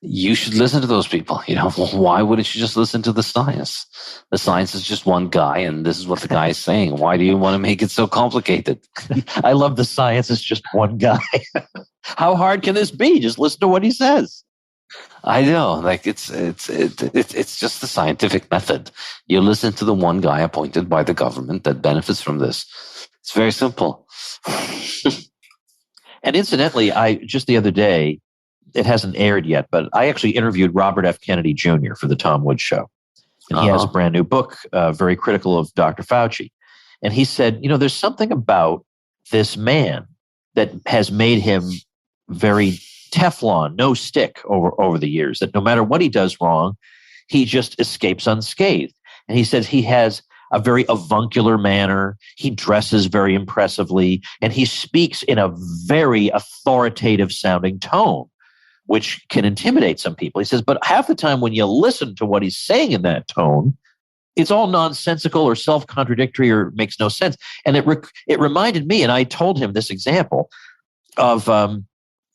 you should listen to those people. You know, why wouldn't you just listen to the science? The science is just one guy, and this is what the guy is saying. Why do you want to make it so complicated? I love the science is just one guy. How hard can this be? Just listen to what he says. I know, like it's just the scientific method. You listen to the one guy appointed by the government that benefits from this. It's very simple. And incidentally, I just the other day, it hasn't aired yet, but I actually interviewed Robert F. Kennedy Jr. for the Tom Woods Show. And he has a brand new book, very critical of Dr. Fauci. And he said, you know, there's something about this man that has made him very Teflon, no stick over the years, that no matter what he does wrong, he just escapes unscathed. And he says he has a very avuncular manner. He dresses very impressively, and he speaks in a very authoritative sounding tone, which can intimidate some people. He says, but half the time when you listen to what he's saying in that tone, it's all nonsensical or self-contradictory or makes no sense. And it reminded me, and I told him this example of,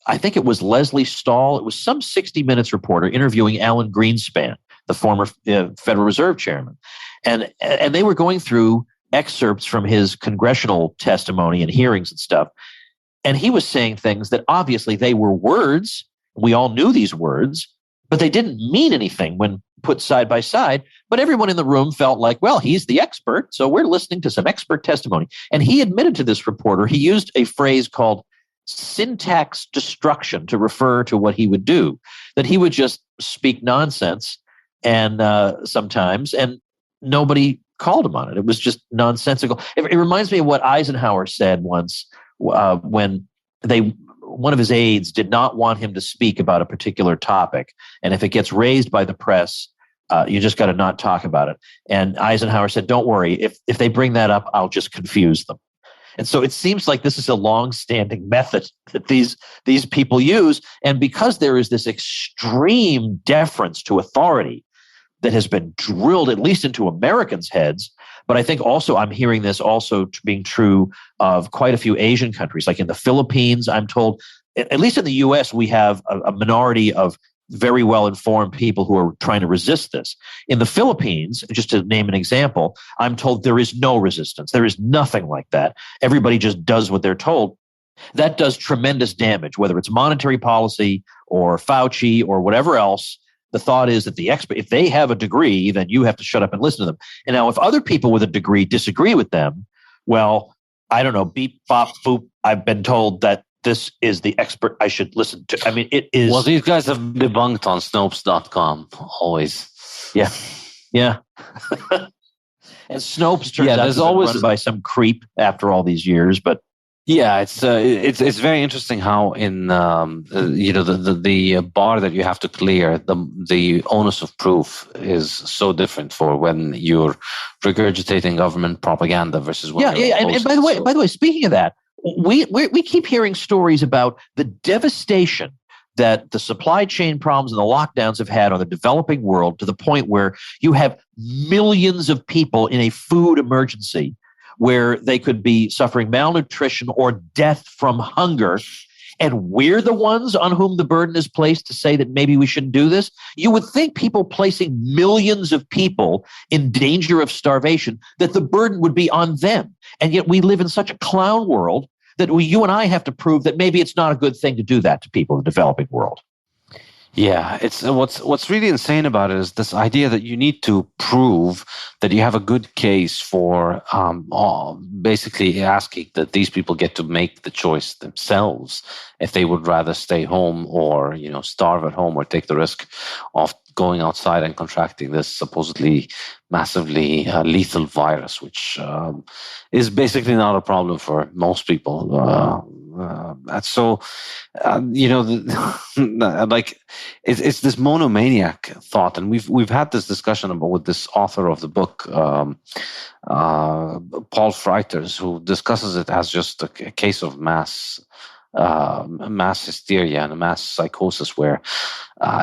I think it was Leslie Stahl. It was some 60 Minutes reporter interviewing Alan Greenspan, the former Federal Reserve chairman. And they were going through excerpts from his congressional testimony and hearings and stuff. And he was saying things that obviously they were words. We all knew these words, but they didn't mean anything when put side by side. But everyone in the room felt like, well, he's the expert, so we're listening to some expert testimony. And he admitted to this reporter, he used a phrase called syntax destruction to refer to what he would do, that he would just speak nonsense and sometimes, and nobody called him on it. It was just nonsensical. It reminds me of what Eisenhower said once when one of his aides did not want him to speak about a particular topic. And if it gets raised by the press, you just got to not talk about it. And Eisenhower said, don't worry, if they bring that up, I'll just confuse them. And so it seems like this is a long-standing method that these people use. And because there is this extreme deference to authority that has been drilled at least into Americans' heads, but I think also I'm hearing this also being true of quite a few Asian countries. Like in the Philippines, I'm told, at least in the US, we have a minority of very well-informed people who are trying to resist this. In the Philippines, just to name an example, I'm told there is no resistance. There is nothing like that. Everybody just does what they're told. That does tremendous damage, whether it's monetary policy or Fauci or whatever else. The thought is that the expert, if they have a degree, then you have to shut up and listen to them. And now if other people with a degree disagree with them, well, I don't know, beep, bop, boop, I've been told that this is the expert I should listen to. I mean, it is. Well, these guys have debunked on Snopes.com always. Yeah. Yeah. And Snopes turns out to be run by some creep after all these years, but. Yeah, it's very interesting how in the bar that you have to clear, the onus of proof is so different for when you're regurgitating government propaganda versus when And by the way, speaking of that, we keep hearing stories about the devastation that the supply chain problems and the lockdowns have had on the developing world, to the point where you have millions of people in a food emergency where they could be suffering malnutrition or death from hunger. And we're the ones on whom the burden is placed to say that maybe we shouldn't do this. You would think people placing millions of people in danger of starvation, that the burden would be on them. And yet we live in such a clown world that you and I have to prove that maybe it's not a good thing to do that to people in the developing world. Yeah, it's what's really insane about it is this idea that you need to prove that you have a good case for basically asking that these people get to make the choice themselves if they would rather stay home or starve at home or take the risk of going outside and contracting this supposedly massively lethal virus, which is basically not a problem for most people. And so, like it's this monomaniac thought, and we've had this discussion about with this author of the book, Paul Freiters, who discusses it as just a case of mass hysteria and a mass psychosis where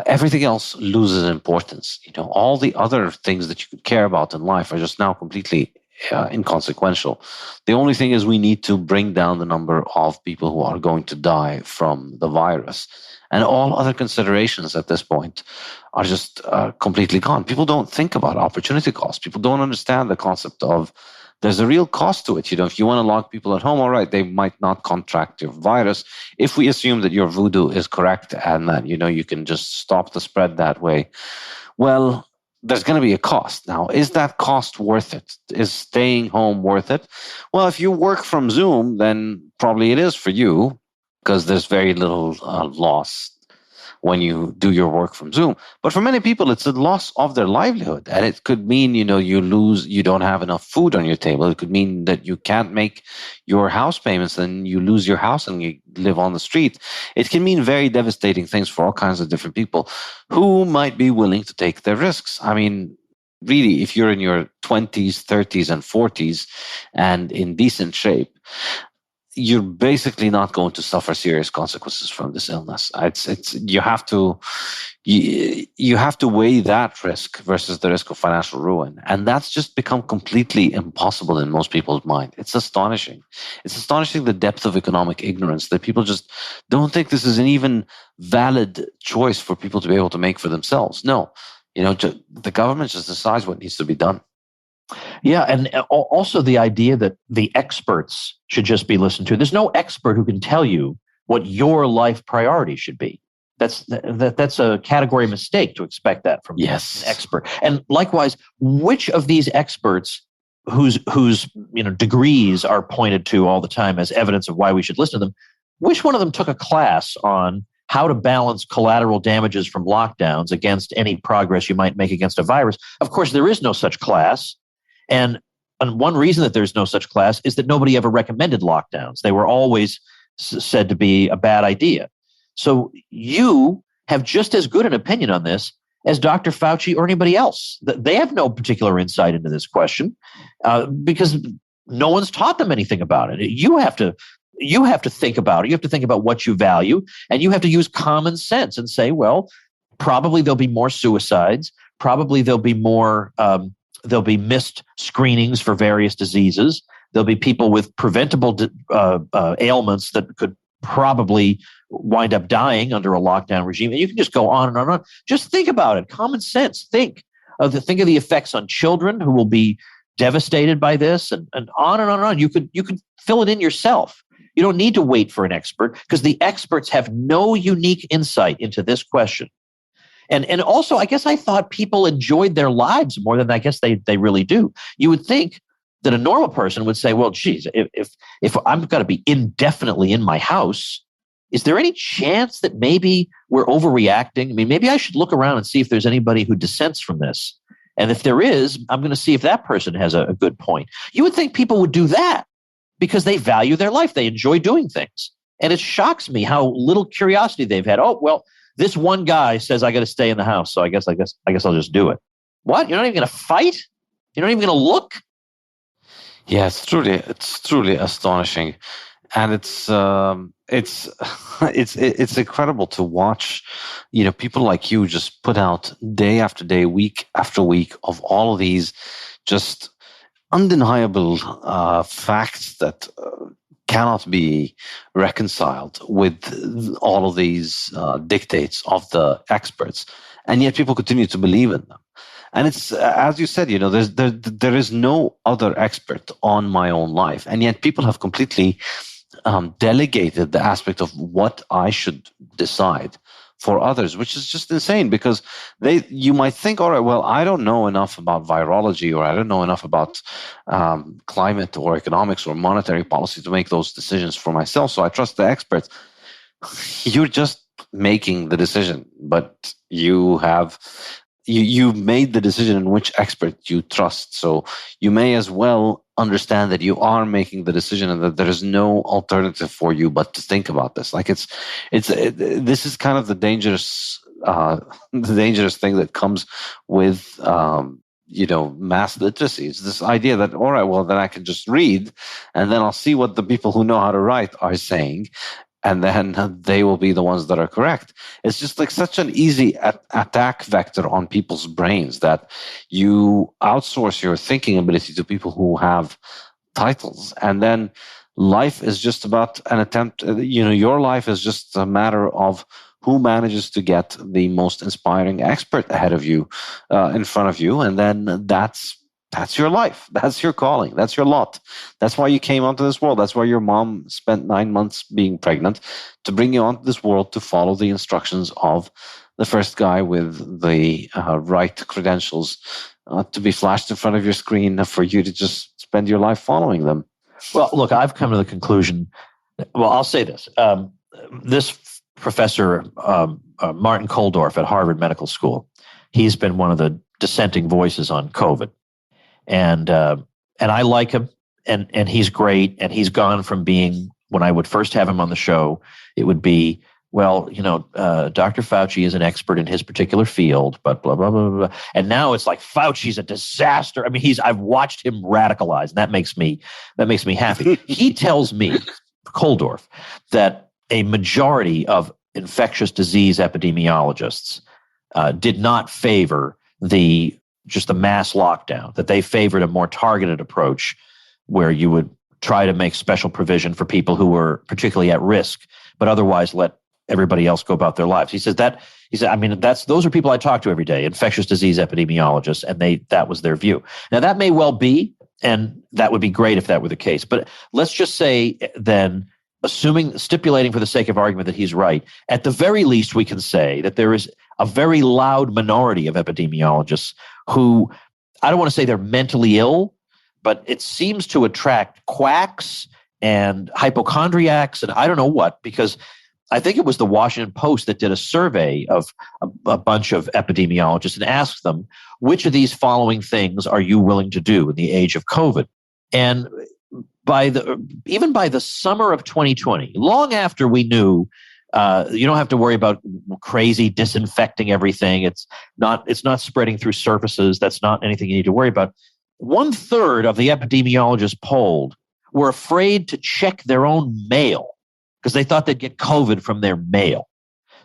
everything else loses importance. All the other things that you could care about in life are just now completely inconsequential. The only thing is we need to bring down the number of people who are going to die from the virus. And all other considerations at this point are just completely gone. People don't think about opportunity cost. People don't understand the concept of there's a real cost to it. If you want to lock people at home, all right, they might not contract your virus. If we assume that your voodoo is correct and that, you can just stop the spread that way, well, there's going to be a cost. Now, is that cost worth it? Is staying home worth it? Well, if you work from Zoom, then probably it is for you because there's very little loss when you do your work from Zoom. But for many people, it's a loss of their livelihood. And it could mean, you don't have enough food on your table. It could mean that you can't make your house payments and you lose your house and you live on the street. It can mean very devastating things for all kinds of different people who might be willing to take their risks. I mean, really, if you're in your 20s, 30s, and 40s and in decent shape, you're basically not going to suffer serious consequences from this illness. You have to weigh that risk versus the risk of financial ruin, and that's just become completely impossible in most people's mind. It's astonishing. It's astonishing the depth of economic ignorance that people just don't think this is an even valid choice for people to be able to make for themselves. No, the government just decides what needs to be done. Yeah, and also the idea that the experts should just be listened to. There's no expert who can tell you what your life priority should be. That's a category mistake to expect that from an expert. And likewise, which of these experts whose degrees are pointed to all the time as evidence of why we should listen to them, which one of them took a class on how to balance collateral damages from lockdowns against any progress you might make against a virus? Of course, there is no such class. And one reason that there's no such class is that nobody ever recommended lockdowns. They were always said to be a bad idea. So you have just as good an opinion on this as Dr. Fauci or anybody else. They have no particular insight into this question because no one's taught them anything about it. You have to think about it. You have to think about what you value, and you have to use common sense and say, well, probably there'll be more suicides. Probably there'll be more. There'll be missed screenings for various diseases. There'll be people with preventable ailments that could probably wind up dying under a lockdown regime. And you can just go on and on and on. Just think about it. Common sense. Think of the effects on children who will be devastated by this, and on and on and on. You could fill it in yourself. You don't need to wait for an expert because the experts have no unique insight into this question. And also, I guess I thought people enjoyed their lives more than I guess they really do. You would think that a normal person would say, well, geez, if I'm going to be indefinitely in my house, is there any chance that maybe we're overreacting? I mean, maybe I should look around and see if there's anybody who dissents from this. And if there is, I'm going to see if that person has a good point. You would think people would do that because they value their life. They enjoy doing things. And it shocks me how little curiosity they've had. Oh, well, this one guy says I got to stay in the house, so I guess I'll just do it. What? You're not even going to fight? You're not even going to look? Yeah, it's truly astonishing, and it's incredible to watch. People like you just put out day after day, week after week of all of these just undeniable facts that cannot be reconciled with all of these dictates of the experts, and yet people continue to believe in them. And it's, as you said, there is no other expert on my own life, and yet people have completely delegated the aspect of what I should decide for others, which is just insane, because you might think, all right, well, I don't know enough about virology, or I don't know enough about climate or economics or monetary policy to make those decisions for myself, so I trust the experts. You're just making the decision, but you have you made the decision in which expert you trust. So you may as well understand that you are making the decision and that there is no alternative for you but to think about this. Like this is kind of the dangerous thing that comes with mass literacy. It's this idea that, all right, well, then I can just read and then I'll see what the people who know how to write are saying, and then they will be the ones that are correct. It's just like such an easy attack vector on people's brains that you outsource your thinking ability to people who have titles. And then life is just about an attempt, your life is just a matter of who manages to get the most inspiring expert ahead of you, in front of you. And then that's your life. That's your calling. That's your lot. That's why you came onto this world. That's why your mom spent 9 months being pregnant, to bring you onto this world to follow the instructions of the first guy with the right credentials to be flashed in front of your screen for you to just spend your life following them. Well, look, I've come to the conclusion. Well, I'll say this. This professor, Martin Kulldorff at Harvard Medical School, he's been one of the dissenting voices on COVID. And I like him, and he's great. And he's gone from being, when I would first have him on the show, it would be, well, Dr. Fauci is an expert in his particular field, but blah, blah, blah, blah. And now it's like, Fauci's a disaster. I mean, I've watched him radicalize, and that makes me happy. He tells me, Kulldorff, that a majority of infectious disease epidemiologists did not favor just the mass lockdown, that they favored a more targeted approach where you would try to make special provision for people who were particularly at risk, but otherwise let everybody else go about their lives. He said, I mean, those are people I talk to every day, infectious disease epidemiologists, and that was their view. Now, that may well be, and that would be great if that were the case. But let's just say then, stipulating for the sake of argument that he's right, at the very least, we can say that there is a very loud minority of epidemiologists who, I don't want to say they're mentally ill, but it seems to attract quacks and hypochondriacs and I don't know what, because I think it was the Washington Post that did a survey of a bunch of epidemiologists and asked them, which of these following things are you willing to do in the age of COVID? And even by the summer of 2020, long after we knew you don't have to worry about crazy disinfecting everything. It's not spreading through surfaces. That's not anything you need to worry about. 1/3 of the epidemiologists polled were afraid to check their own mail because they thought they'd get COVID from their mail.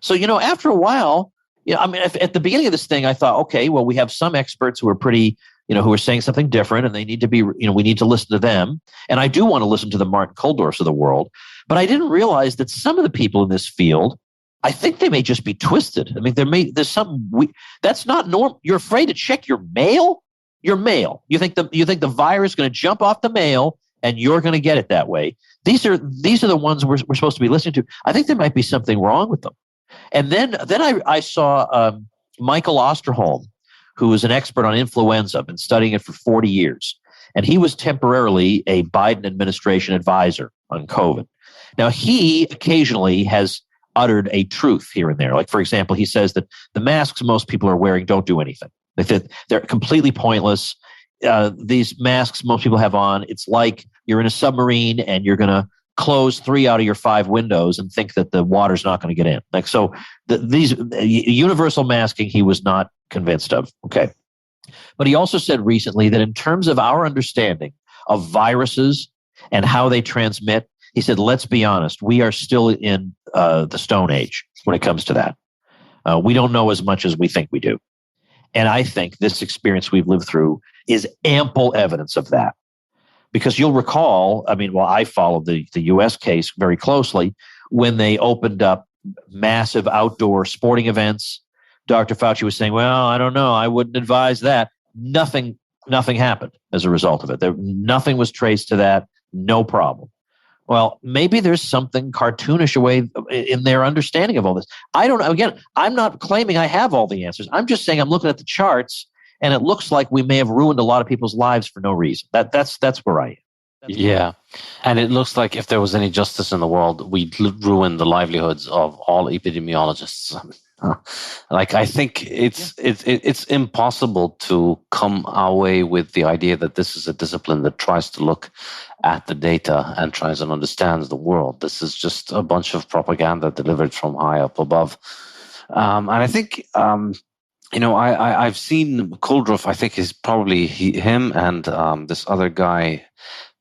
So, after a while, I mean, at the beginning of this thing, I thought, okay, well, we have some experts who are pretty, who are saying something different, and they need to be, we need to listen to them. And I do want to listen to the Martin Kulldorffs of the world. But I didn't realize that some of the people in this field, I think they may just be twisted. I mean, there's something that's not normal. You're afraid to check your mail? Your mail. You think the virus is going to jump off the mail and you're going to get it that way. These are the ones we're supposed to be listening to. I think there might be something wrong with them. And then I saw Michael Osterholm, who is an expert on influenza, been studying it for 40 years. And he was temporarily a Biden administration advisor on COVID. Now, he occasionally has uttered a truth here and there. Like, for example, he says that the masks most people are wearing don't do anything. They're completely pointless. These masks most people have on, it's like you're in a submarine and you're going to close 3 out of your 5 windows and think that the water's not going to get in. Like, so these universal masking, he was not convinced of. Okay. But he also said recently that in terms of our understanding of viruses and how they transmit, he said, let's be honest, we are still in the Stone Age when it comes to that. We don't know as much as we think we do. And I think this experience we've lived through is ample evidence of that. Because you'll recall, I followed the U.S. case very closely when they opened up massive outdoor sporting events. Dr. Fauci was saying, well, I don't know, I wouldn't advise that. Nothing happened as a result of it. Nothing was traced to that, no problem. Well, maybe there's something cartoonish away in their understanding of all this. I don't know. Again, I'm not claiming I have all the answers. I'm just saying I'm looking at the charts, and it looks like we may have ruined a lot of people's lives for no reason. That's where I am. Yeah. And it looks like if there was any justice in the world, we'd ruin the livelihoods of all epidemiologists. Like, I think it's impossible to come away with the idea that this is a discipline that tries to look at the data and tries and understands the world. This is just a bunch of propaganda delivered from high up above. And I think, I've seen Kuldruff. I think is probably him and this other guy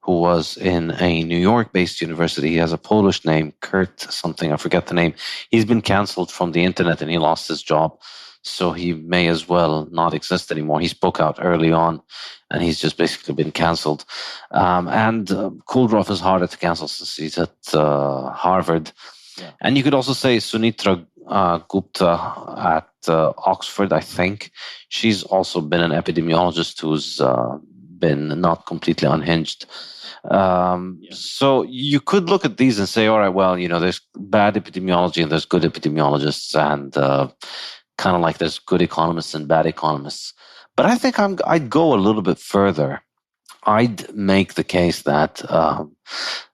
who was in a New York-based university. He has a Polish name, Kurt something, I forget the name. He's been canceled from the internet and he lost his job, so he may as well not exist anymore. He spoke out early on, and he's just basically been canceled. And Kuldruff is harder to cancel since he's at Harvard. Yeah. And you could also say Sunitra Gupta at Oxford, I think. She's also been an epidemiologist who's been not completely unhinged. So you could look at these and say, all right, well, there's bad epidemiology and there's good epidemiologists, and kind of like there's good economists and bad economists. But I think I'd go a little bit further. I'd make the case that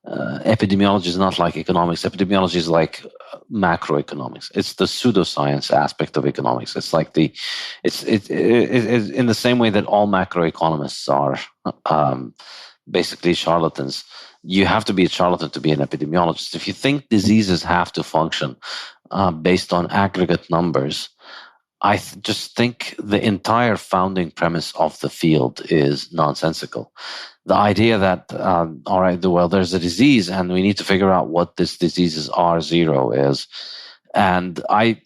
epidemiology is not like economics. Epidemiology is like macroeconomics. It's the pseudoscience aspect of economics. It's like it's in the same way that all macroeconomists are basically charlatans. You have to be a charlatan to be an epidemiologist. If you think diseases have to function based on aggregate numbers, I just think the entire founding premise of the field is nonsensical. The idea that, all right, well, there's a disease and we need to figure out what this disease's R0 is. And I've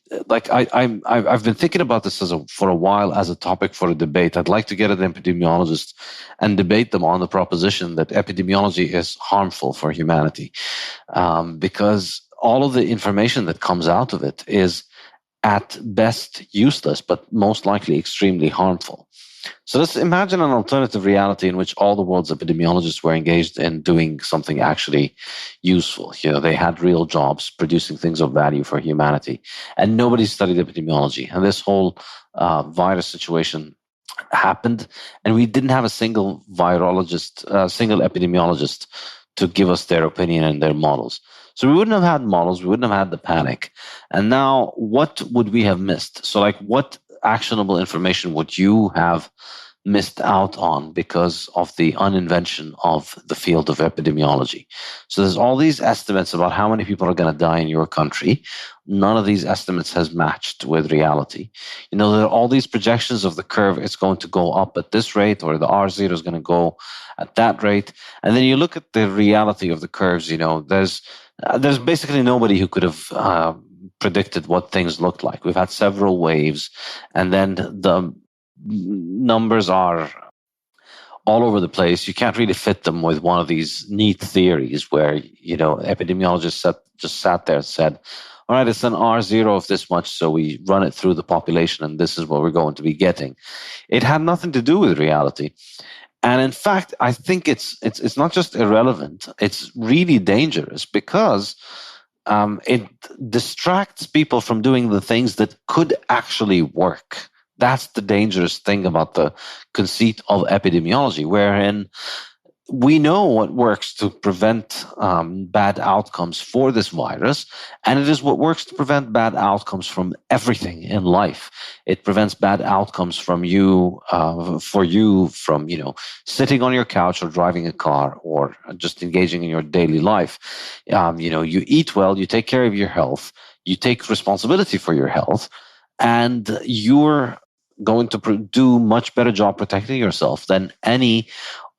been thinking about this for a while as a topic for a debate. I'd like to get an epidemiologist and debate them on the proposition that epidemiology is harmful for humanity, because all of the information that comes out of it is at best useless, but most likely extremely harmful. So let's imagine an alternative reality in which all the world's epidemiologists were engaged in doing something actually useful. They had real jobs producing things of value for humanity, and nobody studied epidemiology. And this whole virus situation happened, and we didn't have a single virologist, single epidemiologist to give us their opinion and their models. So we wouldn't have had models, we wouldn't have had the panic. And now what would we have missed? So like, what actionable information would you have missed out on because of the uninvention of the field of epidemiology? So there's all these estimates about how many people are going to die in your country. None of these estimates has matched with reality. There are all these projections of the curve. It's going to go up at this rate, or the R0 is going to go at that rate. And then you look at the reality of the curves. There's basically nobody who could have predicted what things looked like. We've had several waves, and then the numbers are all over the place. You can't really fit them with one of these neat theories where, epidemiologists just sat there and said, all right, it's an R0 of this much, so we run it through the population, and this is what we're going to be getting. It had nothing to do with reality. And in fact, I think it's not just irrelevant, it's really dangerous, because it distracts people from doing the things that could actually work. That's the dangerous thing about the conceit of epidemiology, wherein we know what works to prevent bad outcomes for this virus, and it is what works to prevent bad outcomes from everything in life. It prevents bad outcomes from you, from sitting on your couch or driving a car or just engaging in your daily life. You eat well, you take care of your health, you take responsibility for your health, and you're going to do much better job protecting yourself than any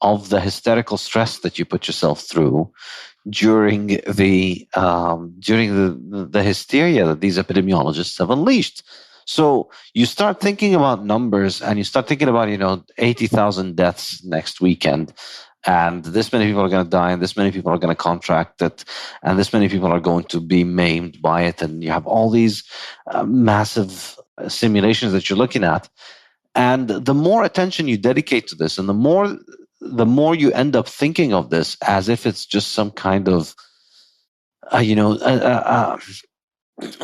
of the hysterical stress that you put yourself through during the hysteria that these epidemiologists have unleashed. So you start thinking about numbers, and you start thinking about 80,000 deaths next weekend, and this many people are going to die, and this many people are going to contract it, and this many people are going to be maimed by it, and you have all these massive simulations that you're looking at. And the more attention you dedicate to this, and the more you end up thinking of this as if it's just some kind of,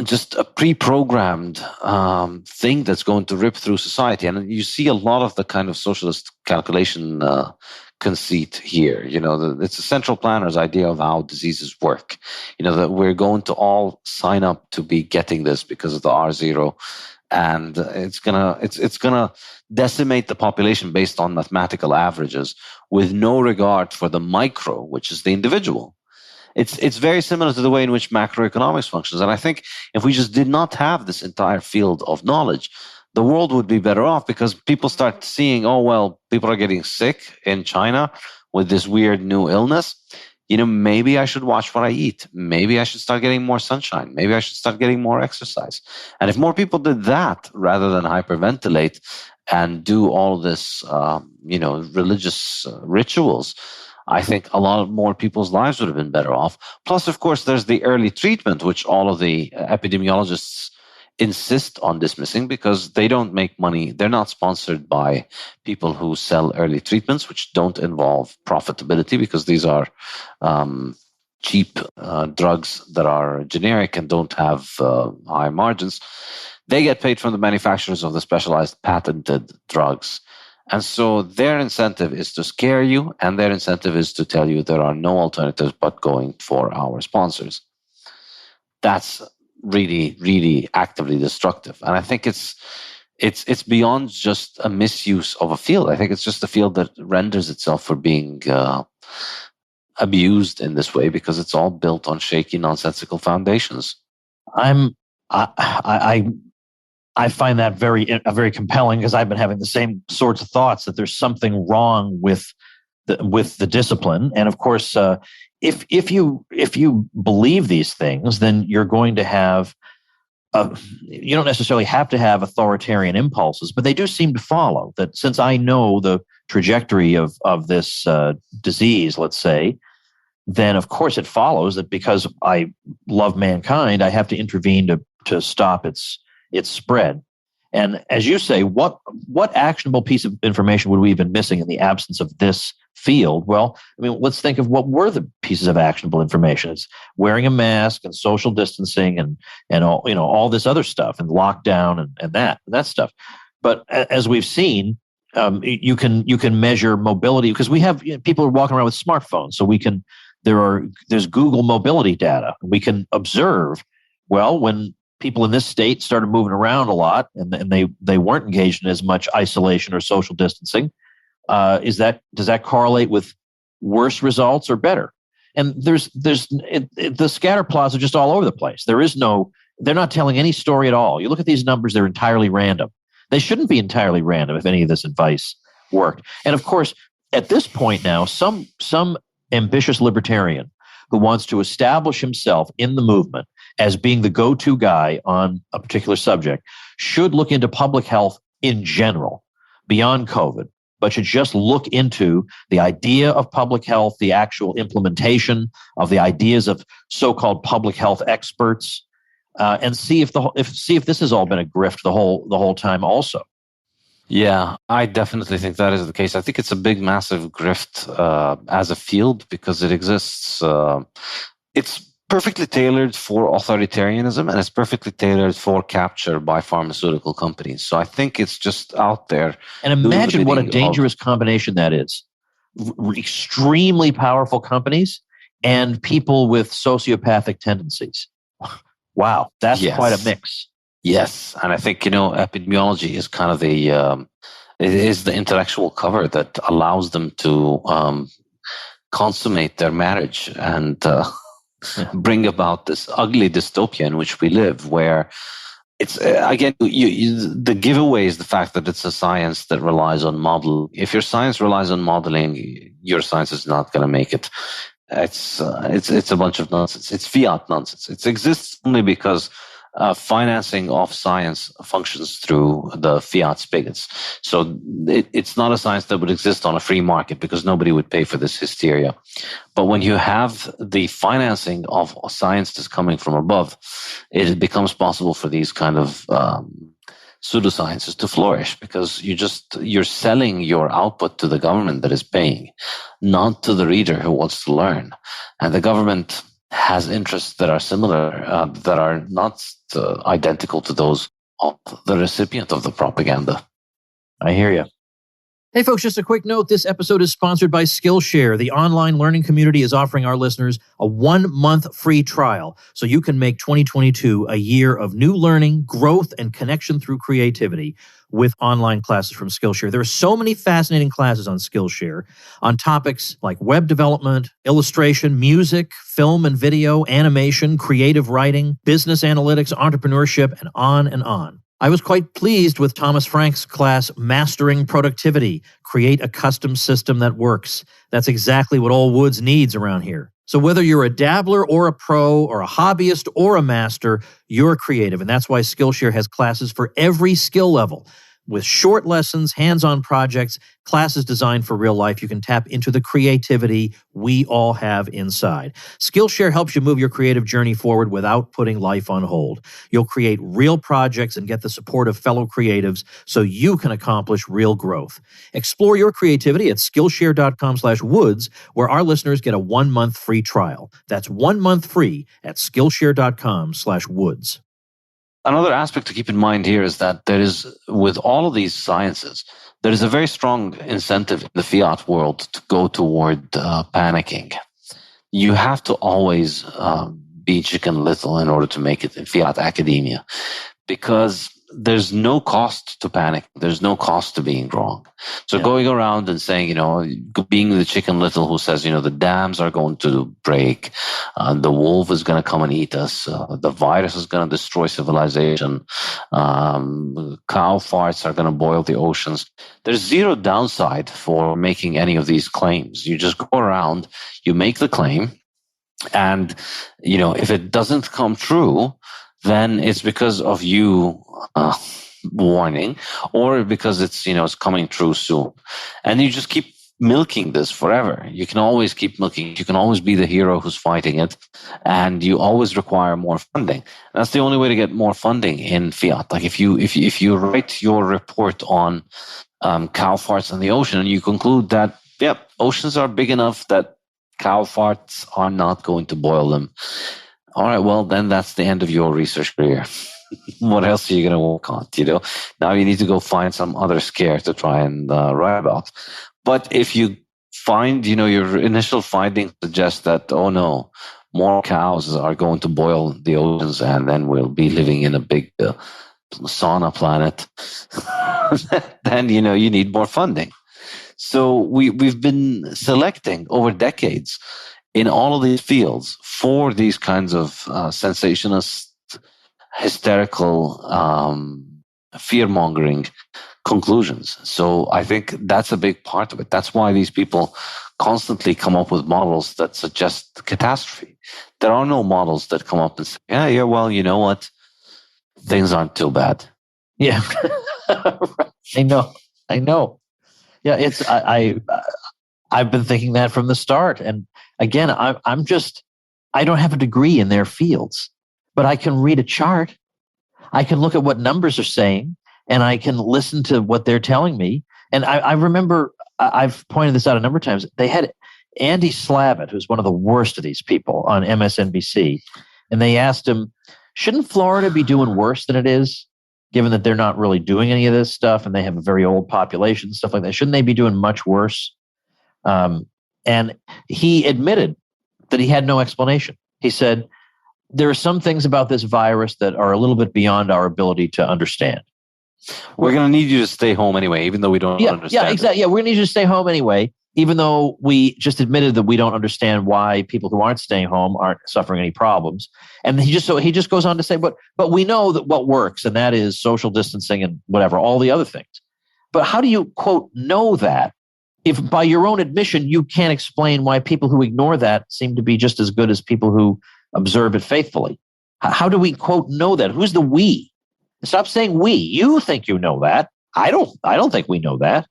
just a pre-programmed thing that's going to rip through society. And you see a lot of the kind of socialist calculation conceit here. It's a central planner's idea of how diseases work. That we're going to all sign up to be getting this because of the R0, and it's gonna decimate the population based on mathematical averages with no regard for the micro, which is the individual. It's very similar to the way in which macroeconomics functions. And I think if we just did not have this entire field of knowledge, the world would be better off, because people start seeing, oh, well, people are getting sick in China with this weird new illness. Maybe I should watch what I eat. Maybe I should start getting more sunshine. Maybe I should start getting more exercise. And if more people did that rather than hyperventilate and do all this, religious rituals, I think a lot more people's lives would have been better off. Plus, of course, there's the early treatment, which all of the epidemiologists insist on dismissing because they don't make money. They're not sponsored by people who sell early treatments, which don't involve profitability, because these are cheap drugs that are generic and don't have high margins. They get paid from the manufacturers of the specialized patented drugs. And so their incentive is to scare you, and their incentive is to tell you there are no alternatives but going for our sponsors. That's really, really actively destructive. And I think it's beyond just a misuse of a field. I think it's just a field that renders itself for being abused in this way, because it's all built on shaky, nonsensical foundations. I find that very compelling, because I've been having the same sorts of thoughts, that there's something wrong with the discipline. And of course, if you believe these things, then you're going to have you don't necessarily have to have authoritarian impulses, but they do seem to follow. That since I know the trajectory of this disease, let's say, then of course it follows that because I love mankind, I have to intervene to stop its spread. And as you say, what actionable piece of information would we have been missing in the absence of this field? Well, I mean, let's think of what were the pieces of actionable information. It's wearing a mask and social distancing and all this other stuff, and lockdown and that stuff. But as we've seen, you can measure mobility, because we have people are walking around with smartphones, so there's Google mobility data. We can observe, well, when people in this state started moving around a lot, and they weren't engaged in as much isolation or social distancing. Does that correlate with worse results or better? And the scatter plots are just all over the place. They're not telling any story at all. You look at these numbers; they're entirely random. They shouldn't be entirely random if any of this advice worked. And of course, at this point now, some ambitious libertarian who wants to establish himself in the movement as being the go-to guy on a particular subject should look into public health in general, beyond COVID, but should just look into the idea of public health, the actual implementation of the ideas of so-called public health experts, and see if this has all been a grift the whole time also. Yeah, I definitely think that is the case. I think it's a big, massive grift as a field, because it exists. It's perfectly tailored for authoritarianism, and it's perfectly tailored for capture by pharmaceutical companies. So I think it's just out there. And imagine what a dangerous combination that is. Extremely powerful companies and people with sociopathic tendencies. Wow, that's quite a mix. Yes, and I think, epidemiology is kind of it is the intellectual cover that allows them to consummate their marriage and bring about this ugly dystopia in which we live, where it's, again, the giveaway is the fact that it's a science that relies on model. If your science relies on modeling, your science is not going to make it. It's a bunch of nonsense. It's fiat nonsense. It exists only because financing of science functions through the fiat spigots. So it's not a science that would exist on a free market, because nobody would pay for this hysteria. But when you have the financing of science that's coming from above, it becomes possible for these kind of pseudosciences to flourish, because you're selling your output to the government that is paying, not to the reader who wants to learn. And the government has interests that are similar, that are not identical to those of the recipient of the propaganda. I hear you. Hey folks, just a quick note. This episode is sponsored by Skillshare. The online learning community is offering our listeners a 1-month free trial so you can make 2022 a year of new learning, growth, and connection through creativity with online classes from Skillshare. There are so many fascinating classes on Skillshare on topics like web development, illustration, music, film and video, animation, creative writing, business analytics, entrepreneurship, and on and on. I was quite pleased with Thomas Frank's class, Mastering Productivity, Create a Custom System That Works. That's exactly what all Woods needs around here. So whether you're a dabbler or a pro or a hobbyist or a master, you're creative. And that's why Skillshare has classes for every skill level. With short lessons, hands-on projects, classes designed for real life, you can tap into the creativity we all have inside. Skillshare helps you move your creative journey forward without putting life on hold. You'll create real projects and get the support of fellow creatives so you can accomplish real growth. Explore your creativity at Skillshare.com/Woods, where our listeners get a 1-month free trial. That's 1 month free at Skillshare.com/Woods. Another aspect to keep in mind here is that there is, with all of these sciences, there is a very strong incentive in the fiat world to go toward panicking. You have to always be Chicken Little in order to make it in fiat academia, because there's no cost to panic. There's no cost to being wrong. So going around and saying, being the Chicken Little who says, the dams are going to break, the wolf is going to come and eat us, the virus is going to destroy civilization, cow farts are going to boil the oceans. There's zero downside for making any of these claims. You just go around, you make the claim, and, if it doesn't come true, then it's because of you warning, or because it's coming true soon. And you just keep milking this forever. You can always keep milking. You can always be the hero who's fighting it, and you always require more funding. And that's the only way to get more funding in fiat. Like if you write your report on cow farts in the ocean, and you conclude that oceans are big enough that cow farts are not going to boil them. All right, well, then that's the end of your research career. What else are you going to work on? Now you need to go find some other scare to try and write about. But if you find, your initial findings suggest that, oh no, more cows are going to boil the oceans, and then we'll be living in a big sauna planet, then, you need more funding. So we've been selecting over decades in all of these fields for these kinds of sensationalist, hysterical, fear-mongering conclusions. So I think that's a big part of it. That's why these people constantly come up with models that suggest catastrophe. There are no models that come up and say, yeah, well, you know what? Things aren't too bad. Yeah. I know. Yeah, I've been thinking that from the start. And again, I don't have a degree in their fields, but I can read a chart. I can look at what numbers are saying, and I can listen to what they're telling me. And I remember, I've pointed this out a number of times, they had Andy Slavitt, who's one of the worst of these people, on MSNBC. And they asked him, shouldn't Florida be doing worse than it is, given that they're not really doing any of this stuff and they have a very old population, stuff like that? Shouldn't they be doing much worse? And he admitted that he had no explanation. He said, there are some things about this virus that are a little bit beyond our ability to understand. We're going to need you to stay home anyway, even though we don't understand. Yeah, exactly. Yeah, we're going to need you to stay home anyway, even though we just admitted that we don't understand why people who aren't staying home aren't suffering any problems. And he just goes on to say, but we know that what works, and that is social distancing and whatever, all the other things. But how do you, quote, know that if by your own admission you can't explain why people who ignore that seem to be just as good as people who observe it faithfully? How do we, quote, know that? Who's the we? Stop saying we. You think you know that. I don't think we know that.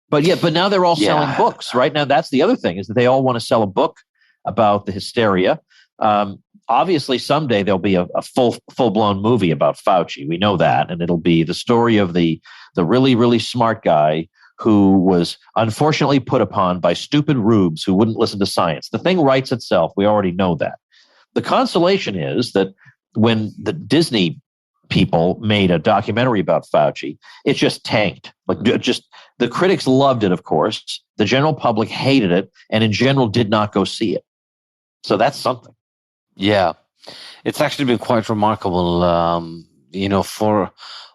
But now they're all selling books, right? Now that's the other thing, is that they all want to sell a book about the hysteria. Obviously, someday there'll be a full-blown movie about Fauci. We know that. And it'll be the story of the really, really smart guy who was unfortunately put upon by stupid rubes who wouldn't listen to science. The thing writes itself. We already know that. The consolation is that when the Disney people made a documentary about Fauci. It just tanked. Just the critics loved it, of course. The general public hated it, and in general did not go see it. So that's something. Yeah, it's actually been quite remarkable. For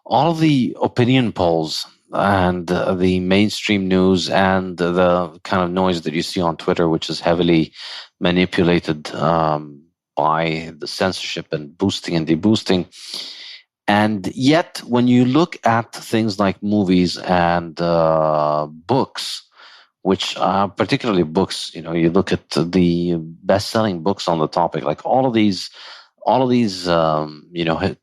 all of the opinion polls and the mainstream news and the kind of noise that you see on Twitter, which is heavily manipulated by the censorship and boosting and deboosting. And yet, when you look at things like movies and books, which particularly books, you look at the best-selling books on the topic, like all of these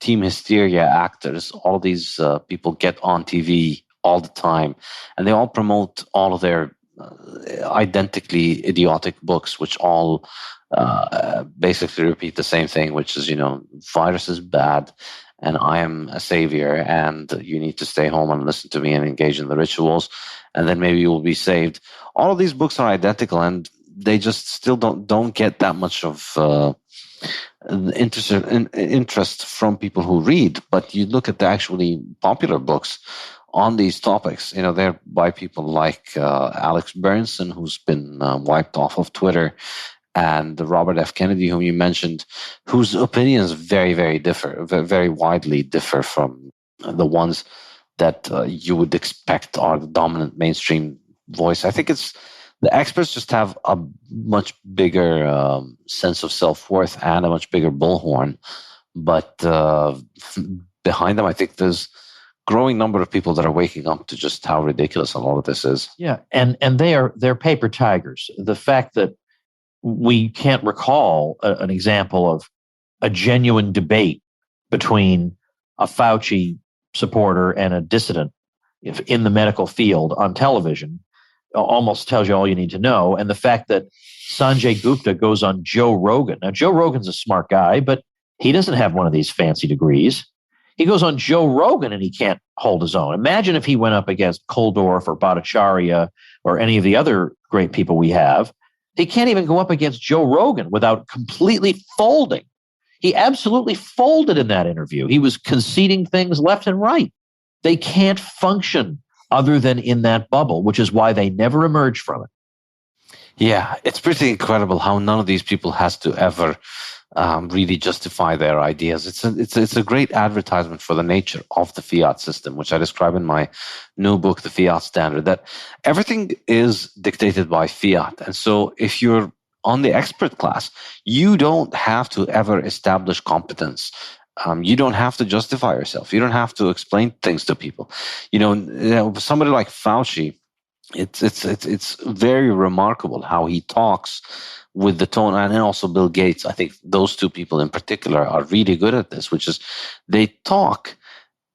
team hysteria actors, all of these people get on TV all the time, and they all promote all of their identically idiotic books, which all basically repeat the same thing, which is, virus is bad, and I am a savior, and you need to stay home and listen to me and engage in the rituals, and then maybe you will be saved. All of these books are identical, and they just still don't get that much of interest from people who read. But you look at the actually popular books on these topics, they're by people like Alex Berenson, who's been wiped off of Twitter, and Robert F. Kennedy, whom you mentioned, whose opinions very, very differ, very widely differ from the ones that you would expect are the dominant mainstream voice. I think the experts just have a much bigger sense of self-worth and a much bigger bullhorn. But behind them, I think there's growing number of people that are waking up to just how ridiculous a lot of this is. Yeah, and they're paper tigers. The fact that we can't recall an example of a genuine debate between a Fauci supporter and a dissident in the medical field on television almost tells you all you need to know. And the fact that Sanjay Gupta goes on Joe Rogan. Now, Joe Rogan's a smart guy, but he doesn't have one of these fancy degrees. He goes on Joe Rogan and he can't hold his own. Imagine if he went up against Koldorf or Bhattacharya or any of the other great people we have. He can't even go up against Joe Rogan without completely folding. He absolutely folded in that interview. He was conceding things left and right. They can't function other than in that bubble, which is why they never emerge from it. Yeah, it's pretty incredible how none of these people has to ever really justify their ideas. It's a great advertisement for the nature of the fiat system, which I describe in my new book, The Fiat Standard, that everything is dictated by fiat. And so if you're on the expert class, you don't have to ever establish competence. You don't have to justify yourself. You don't have to explain things to people. Somebody like Fauci, it's very remarkable how he talks with the tone, and also Bill Gates. I think those two people in particular are really good at this, which is they talk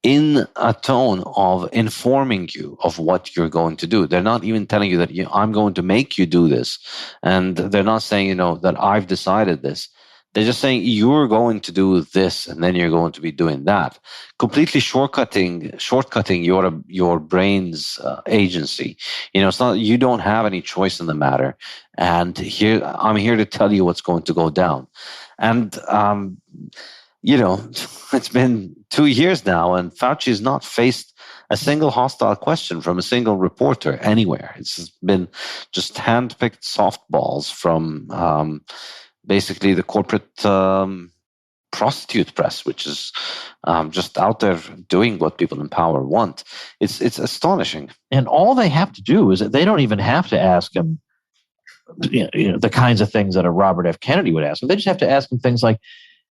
in a tone of informing you of what you're going to do. They're not even telling you that I'm going to make you do this, and they're not saying that I've decided this. They're just saying you're going to do this, and then you're going to be doing that. Completely shortcutting your brain's agency. It's not, you don't have any choice in the matter. And I'm here to tell you what's going to go down. And it's been 2 years now, and Fauci has not faced a single hostile question from a single reporter anywhere. It's been just handpicked softballs from basically the corporate prostitute press, which is just out there doing what people in power want. It's astonishing. And all they have to do is that they don't even have to ask him the kinds of things that a Robert F. Kennedy would ask him. They just have to ask him things like,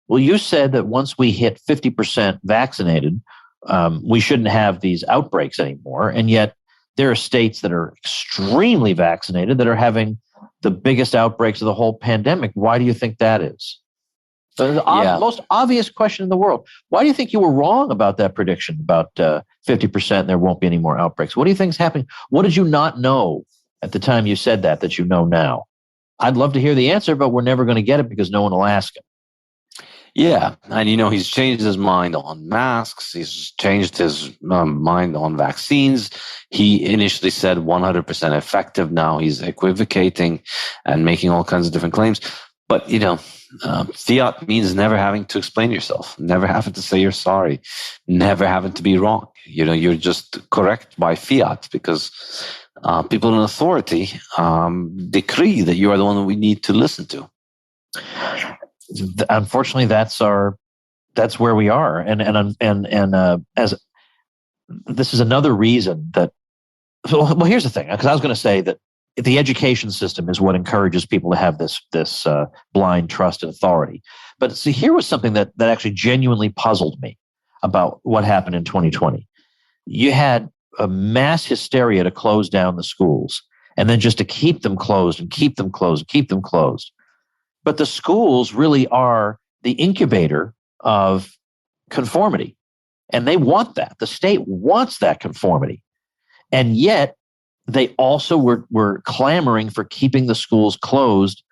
well, you said that once we hit 50% vaccinated, we shouldn't have these outbreaks anymore. And yet there are states that are extremely vaccinated that are having the biggest outbreaks of the whole pandemic. Why do you think that is? The most obvious question in the world. Why do you think you were wrong about that prediction about 50% and there won't be any more outbreaks? What do you think is happening? What did you not know at the time you said that you know now? I'd love to hear the answer, but we're never going to get it because no one will ask him. Yeah, and he's changed his mind on masks. He's changed his mind on vaccines. He initially said 100% effective. Now he's equivocating and making all kinds of different claims. But, fiat means never having to explain yourself, never having to say you're sorry, never having to be wrong. You're just correct by fiat because people in authority decree that you are the one that we need to listen to. Unfortunately, that's where we are. And as this is another reason that, well, here's the thing, because I was going to say that the education system is what encourages people to have this blind trust in authority. But see, here was something that actually genuinely puzzled me about what happened in 2020. You had a mass hysteria to close down the schools, and then just to keep them closed and keep them closed and keep them closed. But the schools really are the incubator of conformity, and they want that. The state wants that conformity. And yet, they also were clamoring for keeping the schools closed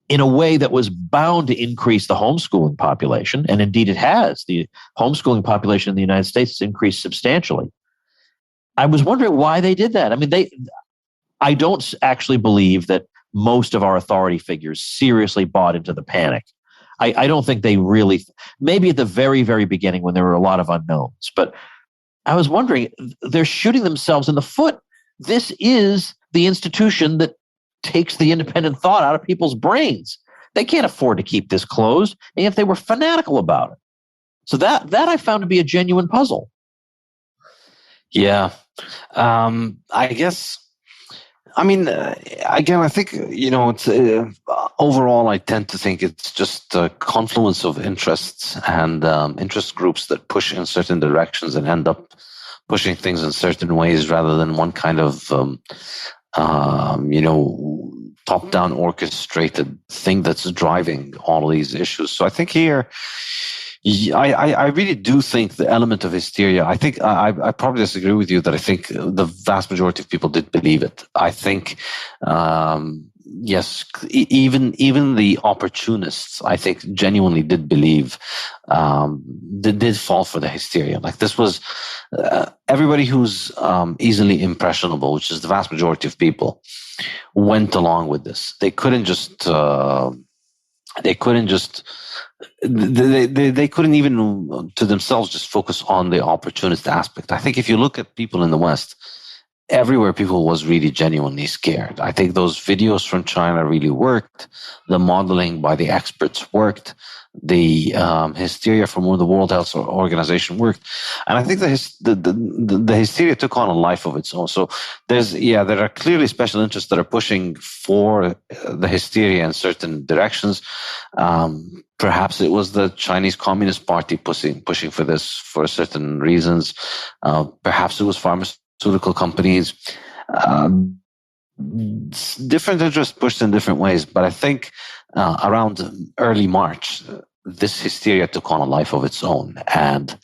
in a way that was bound to increase the homeschooling population. And indeed it has. The homeschooling population in the United States has increased substantially. I was wondering why they did that. I mean, I don't actually believe that most of our authority figures seriously bought into the panic. I don't think they really, maybe at the very, very beginning when there were a lot of unknowns. But I was wondering, they're shooting themselves in the foot. This is the institution that takes the independent thought out of people's brains. They can't afford to keep this closed, and yet they were fanatical about it. So that I found to be a genuine puzzle. Yeah. I guess, again, I think, it's overall, I tend to think it's just a confluence of interests and interest groups that push in certain directions and end up pushing things in certain ways rather than one kind of, top-down orchestrated thing that's driving all these issues. So I think here, I really do think the element of hysteria, I think I probably disagree with you that I think the vast majority of people did believe it. I think, yes, even the opportunists, I think, genuinely did believe, did fall for the hysteria. Like this was everybody who's easily impressionable, which is the vast majority of people, went along with this. They couldn't even to themselves just focus on the opportunist aspect. I think if you look at people in the West, everywhere people was really genuinely scared. I think those videos from China really worked. The modeling by the experts worked. The hysteria from the World Health Organization worked. And I think the hysteria took on a life of its own. So there are clearly special interests that are pushing for the hysteria in certain directions. Perhaps it was the Chinese Communist Party pushing for this for certain reasons. Perhaps it was pharmaceutical companies. Different interests pushed in different ways. But I think around early March, this hysteria took on a life of its own. And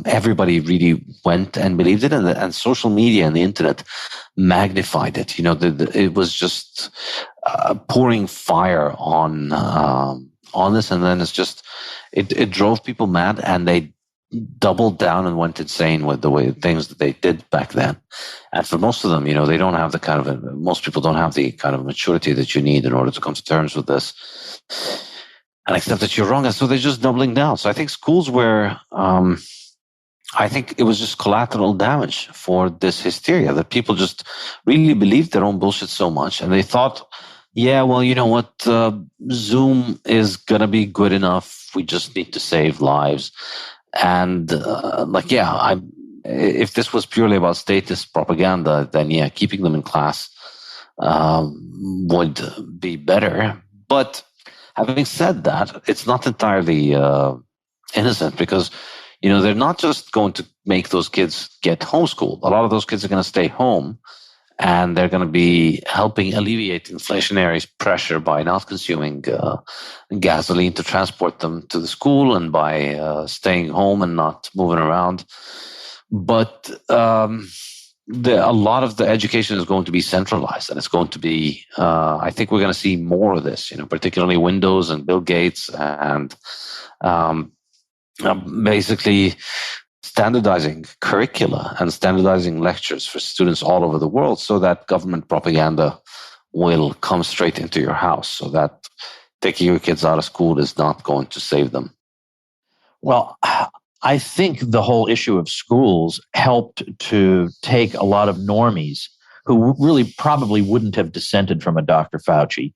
everybody really went and believed it. And social media and the internet magnified it. It was just pouring fire on this, and then it drove people mad, and they doubled down and went insane with the way things that they did back then. And for most of them, they don't have most people don't have the kind of maturity that you need in order to come to terms with this and accept that you're wrong. And so they're just doubling down. So I think schools were, I think it was just collateral damage for this hysteria, that people just really believed their own bullshit so much, and they thought, yeah, well, you know what? Zoom is going to be good enough. We just need to save lives. And if this was purely about statist propaganda, then yeah, keeping them in class would be better. But having said that, it's not entirely innocent, because they're not just going to make those kids get homeschooled. A lot of those kids are going to stay home, and they're going to be helping alleviate inflationary pressure by not consuming gasoline to transport them to the school, and by staying home and not moving around. But a lot of the education is going to be centralized, and it's going to be, I think we're going to see more of this, particularly Windows and Bill Gates, and basically standardizing curricula and standardizing lectures for students all over the world, so that government propaganda will come straight into your house, so that taking your kids out of school is not going to save them. Well, I think the whole issue of schools helped to take a lot of normies who really probably wouldn't have dissented from a Dr. Fauci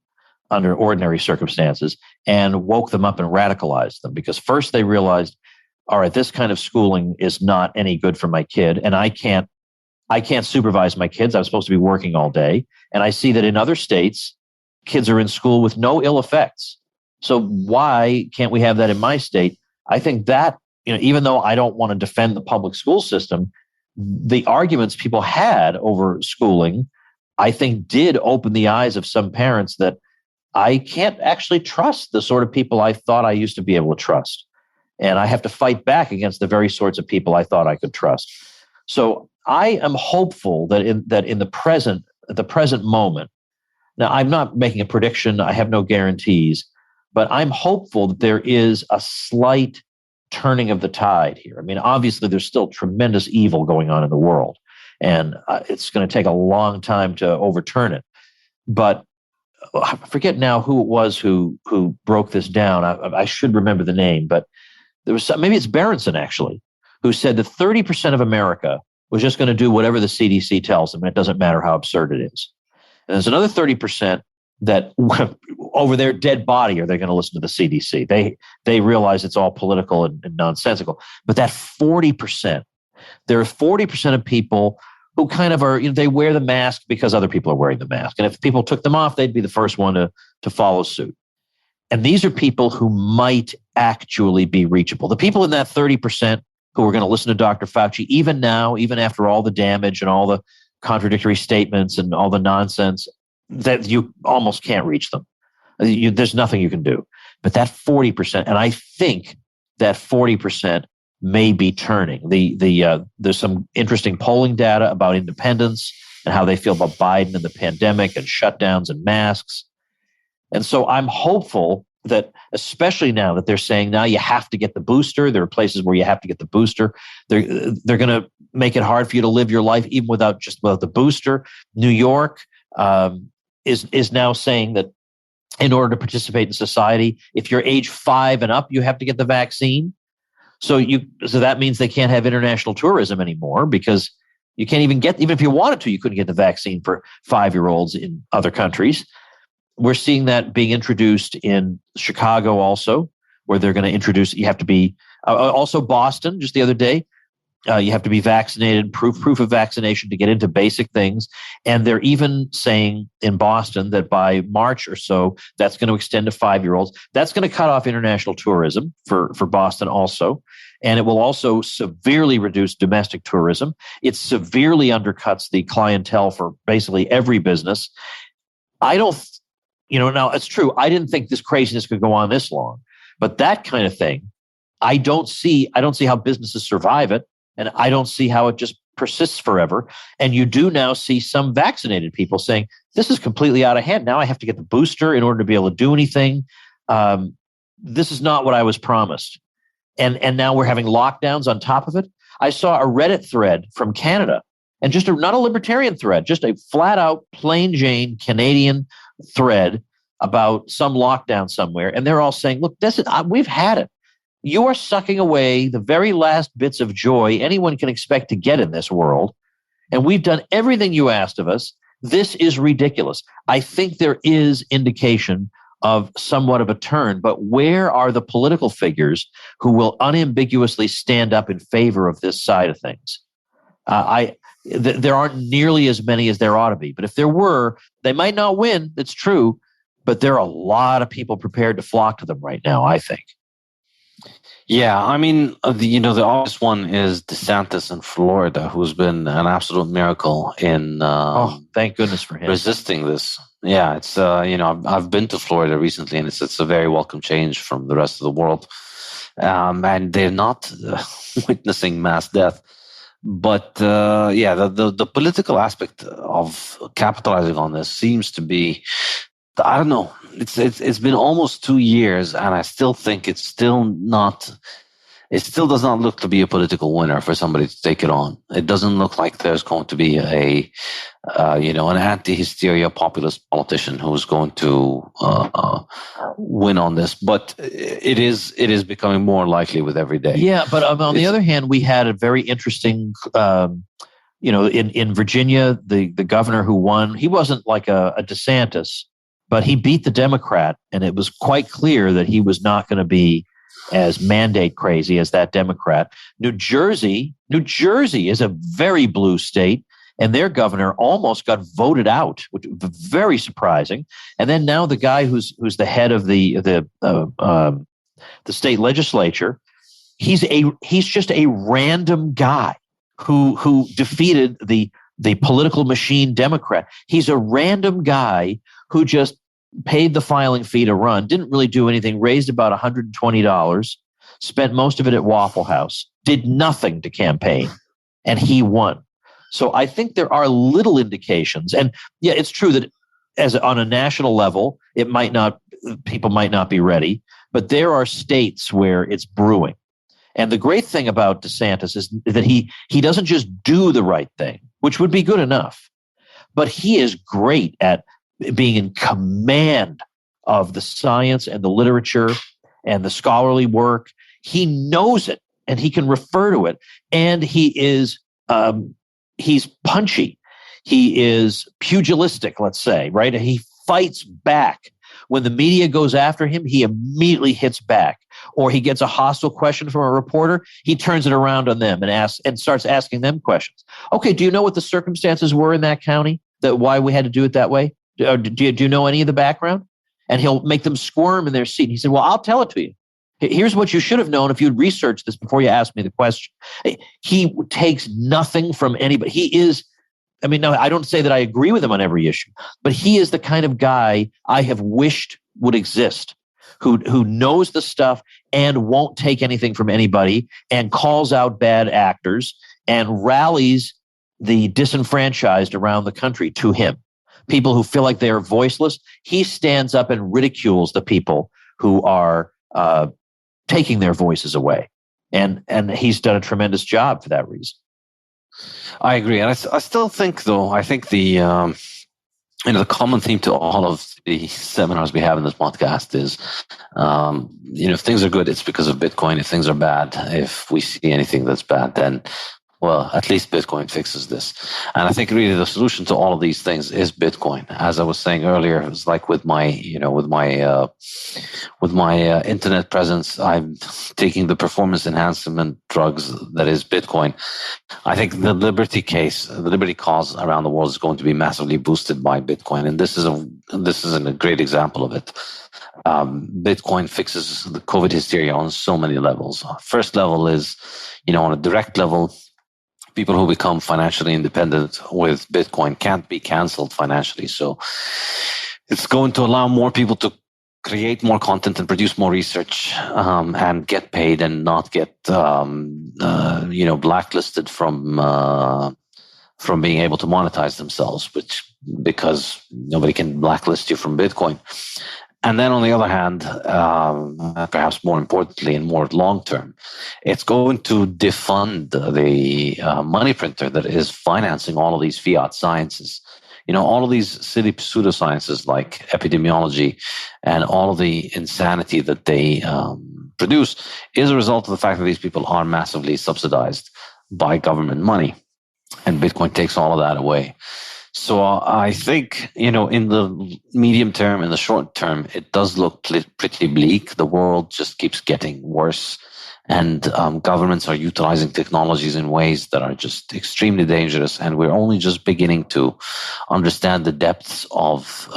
under ordinary circumstances and woke them up and radicalized them, because first they realized, all right, this kind of schooling is not any good for my kid, and I can't supervise my kids. I'm supposed to be working all day. And I see that in other states, kids are in school with no ill effects. So why can't we have that in my state? I think that, even though I don't want to defend the public school system, the arguments people had over schooling, I think did open the eyes of some parents that I can't actually trust the sort of people I thought I used to be able to trust. And I have to fight back against the very sorts of people I thought I could trust. So I am hopeful that in the present moment, now I'm not making a prediction, I have no guarantees, but I'm hopeful that there is a slight turning of the tide here. I mean, obviously there's still tremendous evil going on in the world, and it's going to take a long time to overturn it. But I forget now who it was who broke this down. I should remember the name, but there was maybe it's Berenson actually, who said that 30% of America was just going to do whatever the CDC tells them, and it doesn't matter how absurd it is. And there's another 30% that over their dead body are they going to listen to the CDC. They realize it's all political and nonsensical. But that 40%, there are 40% of people who kind of are, they wear the mask because other people are wearing the mask. And if people took them off, they'd be the first one to follow suit. And these are people who might actually be reachable. The people in that 30% who are going to listen to Dr. Fauci, even now, even after all the damage and all the contradictory statements and all the nonsense, that you almost can't reach them. There's nothing you can do. But that 40%, and I think that 40% may be turning. There's some interesting polling data about independents and how they feel about Biden and the pandemic and shutdowns and masks. And so I'm hopeful that, especially now that they're saying now you have to get the booster, there are places where you have to get the booster. They're going to make it hard for you to live your life even without the booster. New York is now saying that in order to participate in society, if you're age 5 and up, you have to get the vaccine. So that means they can't have international tourism anymore, because you can't even if you wanted to, you couldn't get the vaccine for 5-year-olds in other countries. We're seeing that being introduced in Chicago also, where they're going to introduce, you have to be, also Boston just the other day, you have to be vaccinated, proof of vaccination to get into basic things. And they're even saying in Boston that by March or so, that's going to extend to 5-year-olds. That's going to cut off international tourism for Boston also. And it will also severely reduce domestic tourism. It severely undercuts the clientele for basically every business. Now it's true, I didn't think this craziness could go on this long, but that kind of thing, I don't see how businesses survive it. And I don't see how it just persists forever. And you do now see some vaccinated people saying, this is completely out of hand. Now I have to get the booster in order to be able to do anything. This is not what I was promised. And now we're having lockdowns on top of it. I saw a Reddit thread from Canada, and just not a libertarian thread, just a flat out plain Jane Canadian thread about some lockdown somewhere. And they're all saying, look, we've had it. You are sucking away the very last bits of joy anyone can expect to get in this world. And we've done everything you asked of us. This is ridiculous. I think there is indication of somewhat of a turn, but where are the political figures who will unambiguously stand up in favor of this side of things? There aren't nearly as many as there ought to be. But if there were, they might not win. It's true. But there are a lot of people prepared to flock to them right now, I think. Yeah, I mean, the obvious one is DeSantis in Florida, who's been an absolute miracle in thank goodness for him, resisting this. Yeah, it's I've been to Florida recently, and it's a very welcome change from the rest of the world, and they're not witnessing mass death. But the political aspect of capitalizing on this seems to be, I don't know. It's been almost 2 years, and I still think it's still not it still does not look to be a political winner for somebody to take it on. It doesn't look like there's going to be an anti-hysteria populist politician who's going to win on this. But it is becoming more likely with every day. Yeah, but on the other hand, we had a very interesting, in Virginia, the governor who won, he wasn't like a DeSantis, but he beat the Democrat, and it was quite clear that he was not going to be as mandate crazy as that Democrat. New Jersey is a very blue state, and their governor almost got voted out, which was very surprising. And then now the guy who's the head of the state legislature, he's just a random guy who defeated the political machine Democrat. He's a random guy who just paid the filing fee to run, didn't really do anything, raised about $120, spent most of it at Waffle House, did nothing to campaign, and he won. So I think there are little indications. And yeah, it's true that on a national level, people might not be ready, but there are states where it's brewing. And the great thing about DeSantis is that he doesn't just do the right thing, which would be good enough, but he is great at being in command of the science and the literature and the scholarly work. He knows it and he can refer to it. And he's punchy. He is pugilistic, let's say, right? He fights back. When the media goes after him, he immediately hits back. Or he gets a hostile question from a reporter, he turns it around on them and starts asking them questions. Okay, do you know what the circumstances were in that county? Why we had to do it that way? Do you know any of the background? And he'll make them squirm in their seat. He said, well, I'll tell it to you. Here's what you should have known if you'd researched this before you asked me the question. He takes nothing from anybody. No, I don't say that I agree with him on every issue, but he is the kind of guy I have wished would exist, who knows the stuff and won't take anything from anybody and calls out bad actors and rallies the disenfranchised around the country to him. People who feel like they are voiceless, he stands up and ridicules the people who are taking their voices away. And he's done a tremendous job for that reason. I agree. And I still think, though, the the common theme to all of the seminars we have in this podcast is, if things are good, it's because of Bitcoin. If things are bad, if we see anything that's bad, then, well, at least Bitcoin fixes this. And I think really the solution to all of these things is Bitcoin. As I was saying earlier, it's like with my internet presence, I'm taking the performance enhancement drugs that is Bitcoin. I think the liberty cause around the world is going to be massively boosted by Bitcoin, and this is a great example of it. Bitcoin fixes the COVID hysteria on so many levels. First level is, on a direct level, people who become financially independent with Bitcoin can't be canceled financially. So it's going to allow more people to create more content and produce more research and get paid and not get blacklisted from being able to monetize themselves, because nobody can blacklist you from Bitcoin. And then on the other hand, perhaps more importantly and more long term, it's going to defund the money printer that is financing all of these fiat sciences. All of these silly pseudosciences like epidemiology and all of the insanity that they produce is a result of the fact that these people are massively subsidized by government money. And Bitcoin takes all of that away. So I think, in the medium term, in the short term, it does look pretty bleak. The world just keeps getting worse. And governments are utilizing technologies in ways that are just extremely dangerous. And we're only just beginning to understand the depths of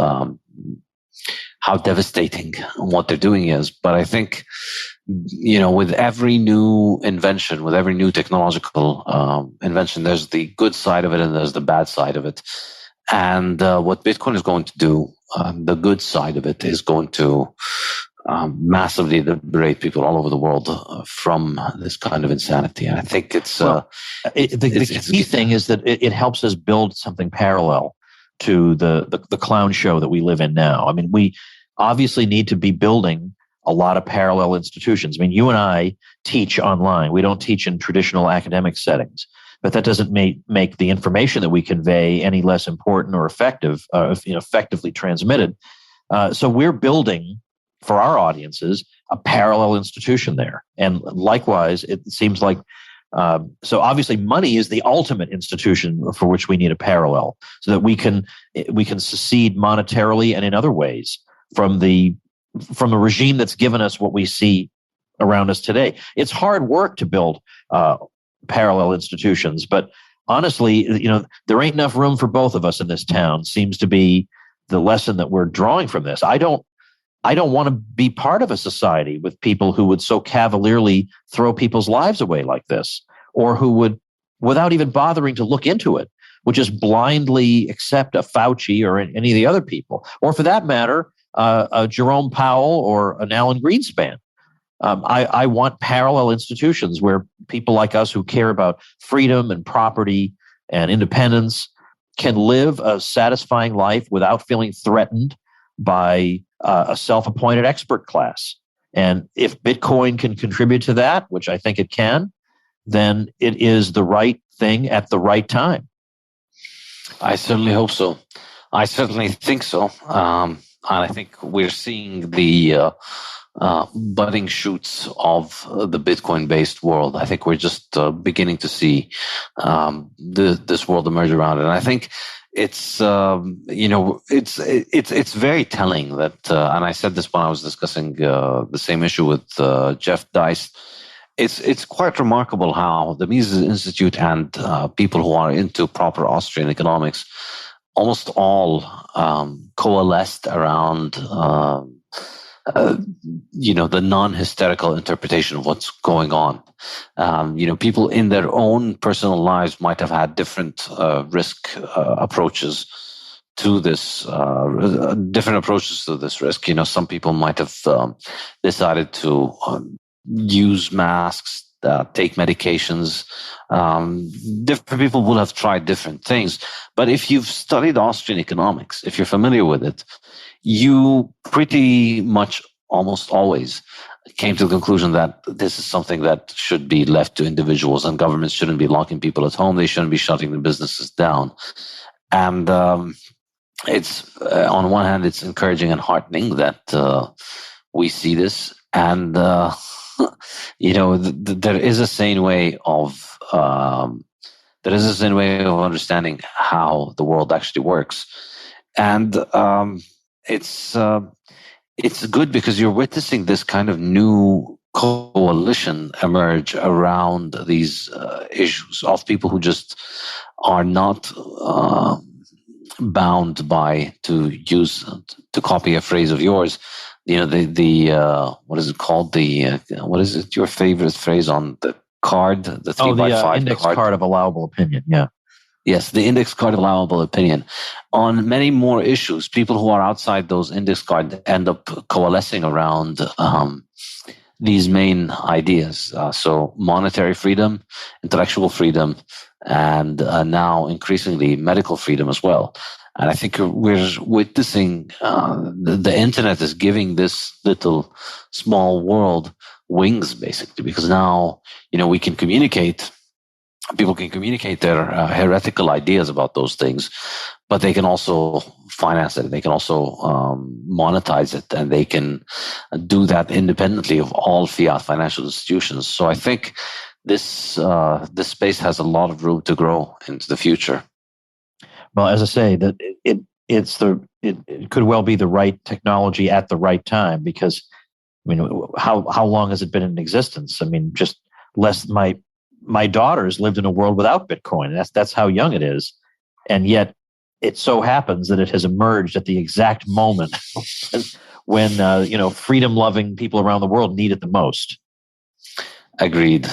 how devastating what they're doing is. But I think, with every new invention, with every new technological invention, there's the good side of it and there's the bad side of it. And what Bitcoin is going to do, the good side of it is going to massively liberate people all over the world from this kind of insanity. And I think it's the key thing is that it helps us build something parallel to the clown show that we live in now. I mean, we obviously need to be building a lot of parallel institutions. I mean, you and I teach online. We don't teach in traditional academic settings, but that doesn't make the information that we convey any less important or effective, effectively transmitted. So we're building for our audiences a parallel institution there. And likewise, it seems like, so obviously money is the ultimate institution for which we need a parallel so that we can secede monetarily and in other ways from the regime that's given us what we see around us today. It's hard work to build parallel institutions, but honestly, there ain't enough room for both of us in this town, seems to be the lesson that we're drawing from this. I don't want to be part of a society with people who would so cavalierly throw people's lives away like this, or who would, without even bothering to look into it, would just blindly accept a Fauci or any of the other people, or for that matter, a Jerome Powell or an Alan Greenspan. I want parallel institutions where people like us who care about freedom and property and independence can live a satisfying life without feeling threatened by a self-appointed expert class. And if Bitcoin can contribute to that, which I think it can, then it is the right thing at the right time. I certainly hope so. I certainly think so. And I think we're seeing the budding shoots of the Bitcoin-based world. I think we're just beginning to see this world emerge around it. And I think it's it's very telling that, and I said this when I was discussing the same issue with Jeff Dice. It's quite remarkable how the Mises Institute and people who are into proper Austrian economics almost all coalesced around the non-hysterical interpretation of what's going on. People in their own personal lives might have had different risk approaches to this, different approaches to this risk. Some people might have decided to use masks, take medications. Different people will have tried different things. But if you've studied Austrian economics, if you're familiar with it, you pretty much almost always came to the conclusion that this is something that should be left to individuals, and governments shouldn't be locking people at home. They shouldn't be shutting the businesses down. And it's on one hand, it's encouraging and heartening that we see this. And there is a sane way of understanding how the world actually works, and it's good because you're witnessing this kind of new coalition emerge around these issues of people who just are not bound by, to copy a phrase of yours, what is it called? What is it? Your favorite phrase on the card? The 3x5 index card of allowable opinion. Yeah. Yes, the index card of allowable opinion. On many more issues, people who are outside those index cards end up coalescing around these main ideas. So monetary freedom, intellectual freedom, and now increasingly medical freedom as well. And I think we're witnessing the internet is giving this little small world wings, basically, because now, we can communicate. People can communicate their heretical ideas about those things, but they can also finance it. They can also monetize it, and they can do that independently of all fiat financial institutions. So I think this space has a lot of room to grow into the future. Well, as I say, that it could well be the right technology at the right time, because how long has it been in existence? Just less. My daughters lived in a world without Bitcoin. That's how young it is, and yet it so happens that it has emerged at the exact moment when freedom-loving people around the world need it the most. Agreed.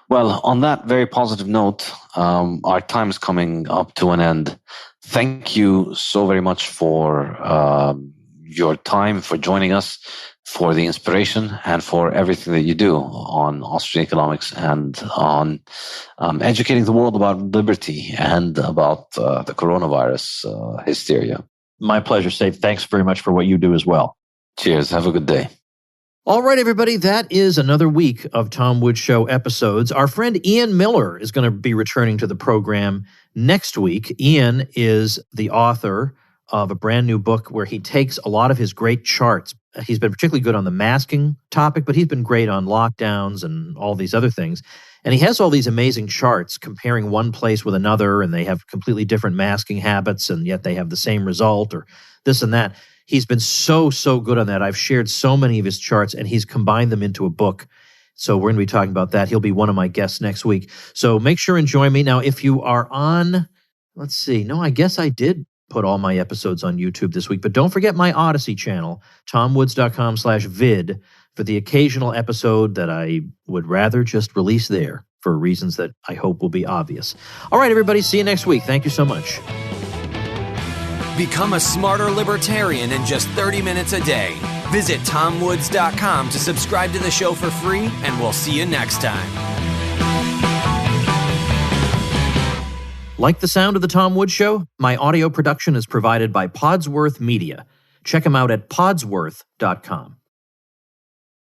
Well, on that very positive note, our time is coming up to an end. Thank you so very much for your time, for joining us, for the inspiration, and for everything that you do on Austrian economics and on educating the world about liberty and about the coronavirus hysteria. My pleasure, Saif. Thanks very much for what you do as well. Cheers. Have a good day. All right, everybody, that is another week of Tom Woods Show episodes. Our friend Ian Miller is going to be returning to the program next week. Ian is the author of a brand new book where he takes a lot of his great charts. He's been particularly good on the masking topic, but he's been great on lockdowns and all these other things. And he has all these amazing charts comparing one place with another, and they have completely different masking habits, and yet they have the same result or this and that. He's been so good on that. I've shared so many of his charts, and he's combined them into a book. So we're going to be talking about that. He'll be one of my guests next week. So make sure and join me. Now, if you are on, let's see. No, I guess I did put all my episodes on YouTube this week. But don't forget my Odyssey channel, tomwoods.com/vid, for the occasional episode that I would rather just release there for reasons that I hope will be obvious. All right, everybody. See you next week. Thank you so much. Become a smarter libertarian in just 30 minutes a day. Visit tomwoods.com to subscribe to the show for free, and we'll see you next time. Like the sound of The Tom Woods Show? My audio production is provided by Podsworth Media. Check them out at podsworth.com.